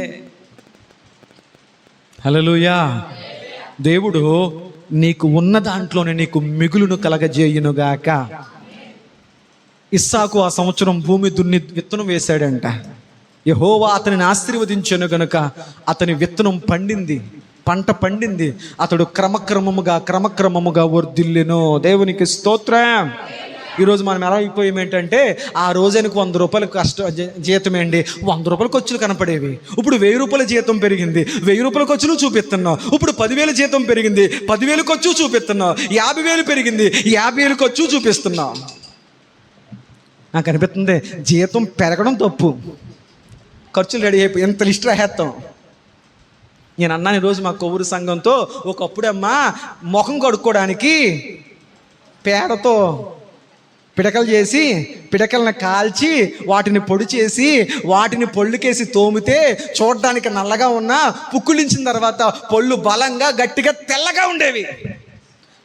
హల్లెలూయా. దేవుడు నీకు ఉన్న దాంట్లోనే నీకు మిగులును కలగజేయునుగాక. ఇస్సాకు ఆ సంవత్సరం భూమి దున్ని విత్తనం వేశాడంట. యెహోవా అతనిని ఆశీర్వదించెను గనుక అతని విత్తనం పండింది, పంట పండింది. అతడు క్రమక్రమముగా వర్ధిల్లెను. దేవునికి స్తోత్రం. ఈరోజు మనం ఎలా అయిపోయాం ఏంటంటే, ఆ రోజునికి 100 రూపాయలు జీతం ఏంటి, 100 రూపాయల ఖర్చులు కనపడేవి. ఇప్పుడు 1000 రూపాయల జీతం పెరిగింది, 1000 రూపాయల ఖర్చులు చూపిస్తున్నావు. ఇప్పుడు 10,000 జీతం పెరిగింది, 10,000 ఖర్చు చూపిస్తున్నావు. 50,000 పెరిగింది, 50,000 ఖర్చు చూపిస్తున్నావు. నాకు అనిపిస్తుంది, జీతం పెరగడం తప్పు, ఖర్చులు రెడీ అయిపోయి ఎంత లిస్ట్ రాసేస్తాం. నేను అన్నాను ఈరోజు మా కొవ్వూరు సంఘంతో, ఒకప్పుడమ్మా ముఖం కడుక్కోవడానికి పేడతో పిడకలు చేసి పిడకలను కాల్చి వాటిని పొడి చేసి వాటిని పొళ్ళుకేసి తోమితే చూడడానికి నల్లగా ఉన్న పుక్కులించిన తర్వాత పొళ్ళు బలంగా గట్టిగా తెల్లగా ఉండేవి.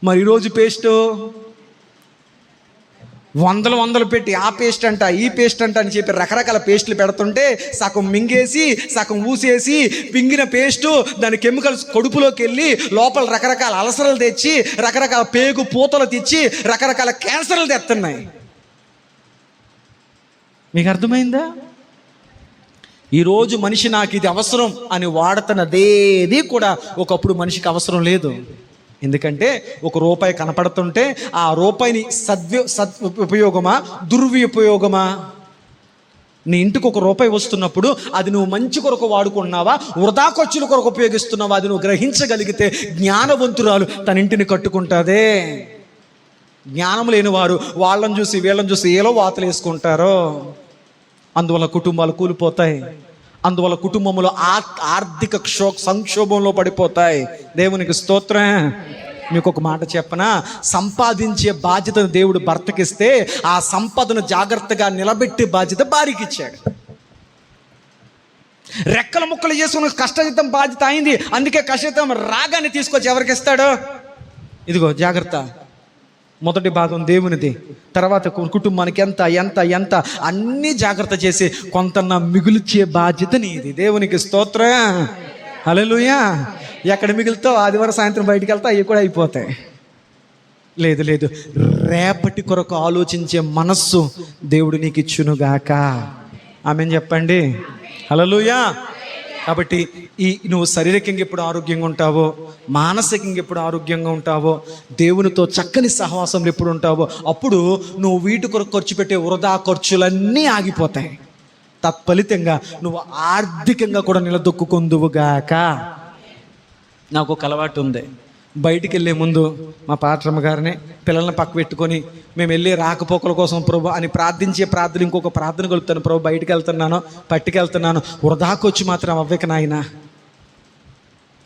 మరి ఈరోజు పేస్టు వందలు పెట్టి ఆ పేస్ట్ అంట ఈ పేస్ట్ అంట అని చెప్పి రకరకాల పేస్టులు పెడుతుంటే సగం మింగేసి సగం ఊసేసి పింగిన పేస్టు దాని కెమికల్స్ కడుపులోకి వెళ్ళి లోపల రకరకాల అలసరలు తెచ్చి రకరకాల పేగు పూతలు తెచ్చి రకరకాల క్యాన్సర్లు తెస్తున్నాయి. మీకు అర్థమైందా? ఈరోజు మనిషి నాకు ఇది అవసరం అని వాడుతున్నదేది కూడా ఒకప్పుడు మనిషికి అవసరం లేదు. ఎందుకంటే ఒక రూపాయి కనపడుతుంటే ఆ రూపాయిని ఉపయోగమా దుర్వినియోగమా? నీ ఇంటికి ఒక రూపాయి వస్తున్నప్పుడు అది నువ్వు మంచి కొరకు వాడుకున్నావా, వృధా ఖర్చుల కొరకు ఉపయోగిస్తున్నావా? అది నువ్వు గ్రహించగలిగితే జ్ఞానవంతురాలు తన ఇంటిని కట్టుకుంటాదే. జ్ఞానం లేని వారు వాళ్ళని చూసి వీళ్ళని చూసి ఏలో వాతలు వేసుకుంటారో. అందువల్ల కుటుంబాలు కూలిపోతాయి. అందువల్ల కుటుంబంలో ఆర్థిక సంక్షోభంలో పడిపోతాయి. దేవునికి స్తోత్రం. మీకు ఒక మాట చెప్పనా, సంపాదించే బాధ్యతను దేవుడు భర్తకిస్తే ఆ సంపదను జాగ్రత్తగా నిలబెట్టే బాధ్యత భార్యకి ఇచ్చాడు. రెక్కల ముక్కలు చేసుకున్న కష్టజితం బాధ్యత అయింది. అందుకే కష్టజితం రాగానే తీసుకొచ్చి ఎవరికి ఇస్తాడు? ఇదిగో జాగ్రత్త, మొదటి భాగం దేవునిది, తర్వాత కుటుంబానికి ఎంత ఎంత ఎంత అన్నీ జాగ్రత్త చేసి కొంత మిగుల్చే బాధ్యత నీది. దేవునికి స్తోత్రం. హల్లెలూయా. ఎక్కడ మిగులుతావు? ఆదివారం సాయంత్రం బయటికి వెళ్తా అవి కూడా అయిపోతాయి. లేదు, రేపటి కొరకు ఆలోచించే మనస్సు దేవుడు నీకు ఇచ్చునుగాక. ఆమెన్ చెప్పండి. హల్లెలూయా. కాబట్టి నువ్వు శారీరకంగా ఎప్పుడు ఆరోగ్యంగా ఉంటావో, మానసికంగా ఎప్పుడు ఆరోగ్యంగా ఉంటావో, దేవునితో చక్కని సహవాసంలో ఎప్పుడు ఉంటావో అప్పుడు నువ్వు వీటి కొరకు ఖర్చు పెట్టే వృధా ఖర్చులన్నీ ఆగిపోతాయి. తత్ఫలితంగా నువ్వు ఆర్థికంగా కూడా నిలదొక్కుందువుగాక. నాకు ఒక అలవాటు ఉంది. బయటికి వెళ్ళే ముందు మా పాత్రమ్మ గారిని పిల్లల్ని పక్క పెట్టుకొని మేము వెళ్ళి రాకపోకల కోసం ప్రభు అని ప్రార్థించే ప్రార్థన ఇంకొక ప్రార్థన కలుపుతాను. ప్రభు బయటికి వెళ్తున్నాను, పట్టుకెళ్తున్నాను, వృధాకొచ్చి మాత్రం అవ్వక నాయన,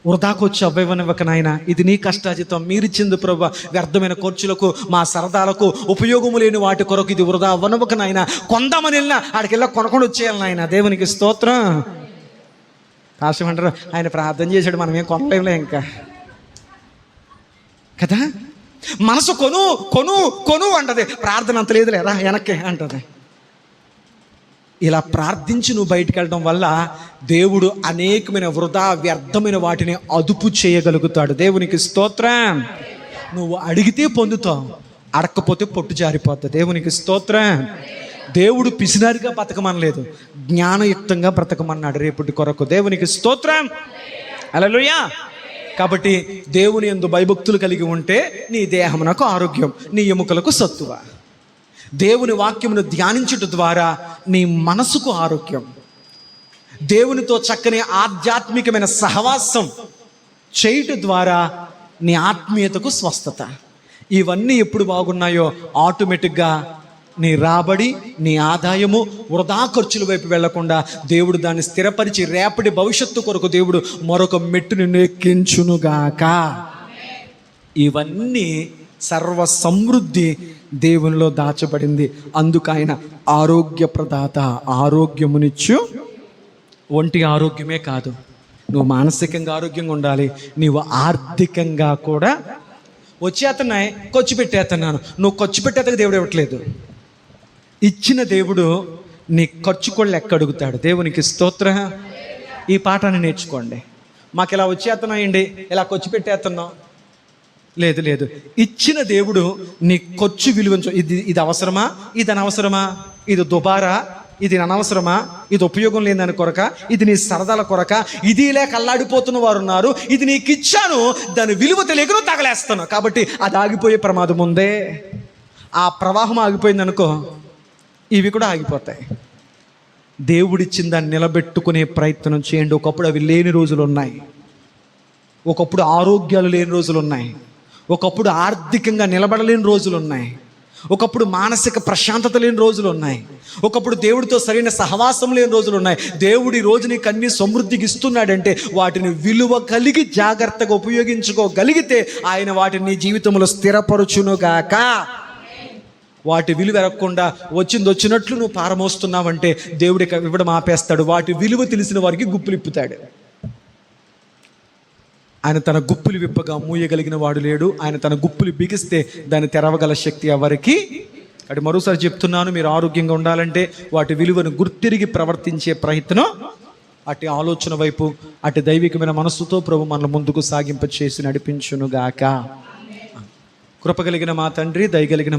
వృధాకొచ్చి అవ్వనివ్వక నాయన, ఇది నీ కష్టాజితం, మీరిచ్చింది ప్రభు, వ్యర్థమైన ఖర్చులకు మా సరదాలకు ఉపయోగము లేని వాటి కొరకు ఇది వృధా అవ్వనివ్వక నాయన. కొందామని వెళ్ళినా ఆడికి వెళ్ళా కొనకుండా వచ్చేయాలి నాయన. దేవునికి స్తోత్రం. కాసేమంటారు ఆయన ప్రార్థన చేశాడు, మనం ఏం కొనలేములే ఇంకా కదా. మనసు కొను కొను కొను అంటది, ప్రార్థన అంత లేదు లేదా వెనక్కి అంటది. ఇలా ప్రార్థించి నువ్వు బయటికి వెళ్ళడం వల్ల దేవుడు అనేకమైన వృధా వ్యర్థమైన వాటిని అదుపు చేయగలుగుతాడు. దేవునికి స్తోత్రం. నువ్వు అడిగితే పొందుతావు, అడగకపోతే పొట్టు జారిపోతావు. దేవునికి స్తోత్రం. దేవుడు పిసినారిగా బతకమనలేదు, జ్ఞానయుక్తంగా బ్రతకమన్నాడు రేపటి కొరకు. దేవునికి స్తోత్రం. హల్లెలూయా. కాబట్టి దేవుని యందు భయభక్తులు కలిగి ఉంటే నీ దేహమునకు ఆరోగ్యం, నీ ఎముకలకు సత్తువ. దేవుని వాక్యమును ధ్యానించుట ద్వారా నీ మనసుకు ఆరోగ్యం. దేవునితో చక్కని ఆధ్యాత్మికమైన సహవాసం చేయుట ద్వారా నీ ఆత్మీయతకు స్వస్థత. ఇవన్నీ ఎప్పుడు బాగున్నాయో ఆటోమేటిక్గా నీ రాబడి, నీ ఆదాయము వృధా ఖర్చుల వైపు వెళ్లకుండా దేవుడు దాన్ని స్థిరపరిచి రేపటి భవిష్యత్తు కొరకు దేవుడు మరొక మెట్టు నిన్ను ఎక్కించునుగాక. ఇవన్నీ సర్వ సమృద్ధి దేవునిలో దాచబడింది. అందుకు ఆయన ఆరోగ్య ప్రదాత, ఆరోగ్యమునిచ్చు. ఒంటి ఆరోగ్యమే కాదు, నువ్వు మానసికంగా ఆరోగ్యంగా ఉండాలి, నీవు ఆర్థికంగా కూడా. వచ్చేస్తున్నాయి, ఖర్చు పెట్టేస్తున్నాను, నువ్వు ఖర్చు పెట్టేతకు దేవుడు ఇవ్వట్లేదు. ఇచ్చిన దేవుడు నీ ఖర్చు కూడా లెక్క అడుగుతాడు. దేవునికి స్తోత్రం. ఈ పాఠాన్ని నేర్చుకోండి. మాకు ఇలా వచ్చేస్తున్నాయండి, ఇలా ఖర్చు పెట్టేస్తున్నాం. లేదు, ఇచ్చిన దేవుడు నీ ఖర్చు విలువ. ఇది అవసరమా, ఇది అనవసరమా, ఇది దుబారా, ఇది అనవసరమా, ఇది ఉపయోగం లేదని కొరక, ఇది నీ సరదాల కొరక, ఇది లేక అల్లాడిపోతున్న వారు ఉన్నారు. ఇది నీకు ఇచ్చాను, దాని విలువ తెలియక నువ్వు తగలేస్తున్నావు. కాబట్టి అది ఆగిపోయే ప్రమాదం ఉందే. ఆ ప్రవాహం ఆగిపోయింది అనుకో, ఇవి కూడా ఆగిపోతాయి. దేవుడిచ్చిన దాన్ని నిలబెట్టుకునే ప్రయత్నం చేయండి. ఒకప్పుడు అవి లేని రోజులు ఉన్నాయి, ఒకప్పుడు ఆరోగ్యాలు లేని రోజులు ఉన్నాయి, ఒకప్పుడు ఆర్థికంగా నిలబడలేని రోజులు ఉన్నాయి, ఒకప్పుడు మానసిక ప్రశాంతత లేని రోజులు ఉన్నాయి, ఒకప్పుడు దేవుడితో సరైన సహవాసం లేని రోజులు ఉన్నాయి. దేవుడి రోజు నీకు అన్ని సమృద్ధికి ఇస్తున్నాడంటే వాటిని విలువ కలిగి జాగ్రత్తగా ఉపయోగించుకోగలిగితే ఆయన వాటిని నీ జీవితంలో స్థిరపరచునుగాక. వాటి విలువ ఎరగకుండా వచ్చినట్లు నువ్వు పారమోస్తున్నావంటే దేవుడికి ఇవ్వడం ఆపేస్తాడు. వాటి విలువ తెలిసిన వారికి గుప్పులు ఇప్పుతాడు. ఆయన తన గుప్పులు విప్పగా మూయగలిగిన వాడు లేడు. ఆయన తన గుప్పులు బిగిస్తే దాన్ని తెరవగల శక్తి ఎవరికి. అటు మరోసారి చెప్తున్నాను, మీరు ఆరోగ్యంగా ఉండాలంటే వాటి విలువను గుర్తిరిగి ప్రవర్తించే ప్రయత్నం, అటు ఆలోచన వైపు, అటు దైవికమైన మనస్సుతో ప్రభు మనల్ని ముందుకు సాగింప చేసి నడిపించునుగాక. కృపగలిగిన మా తండ్రి, దయగలిగిన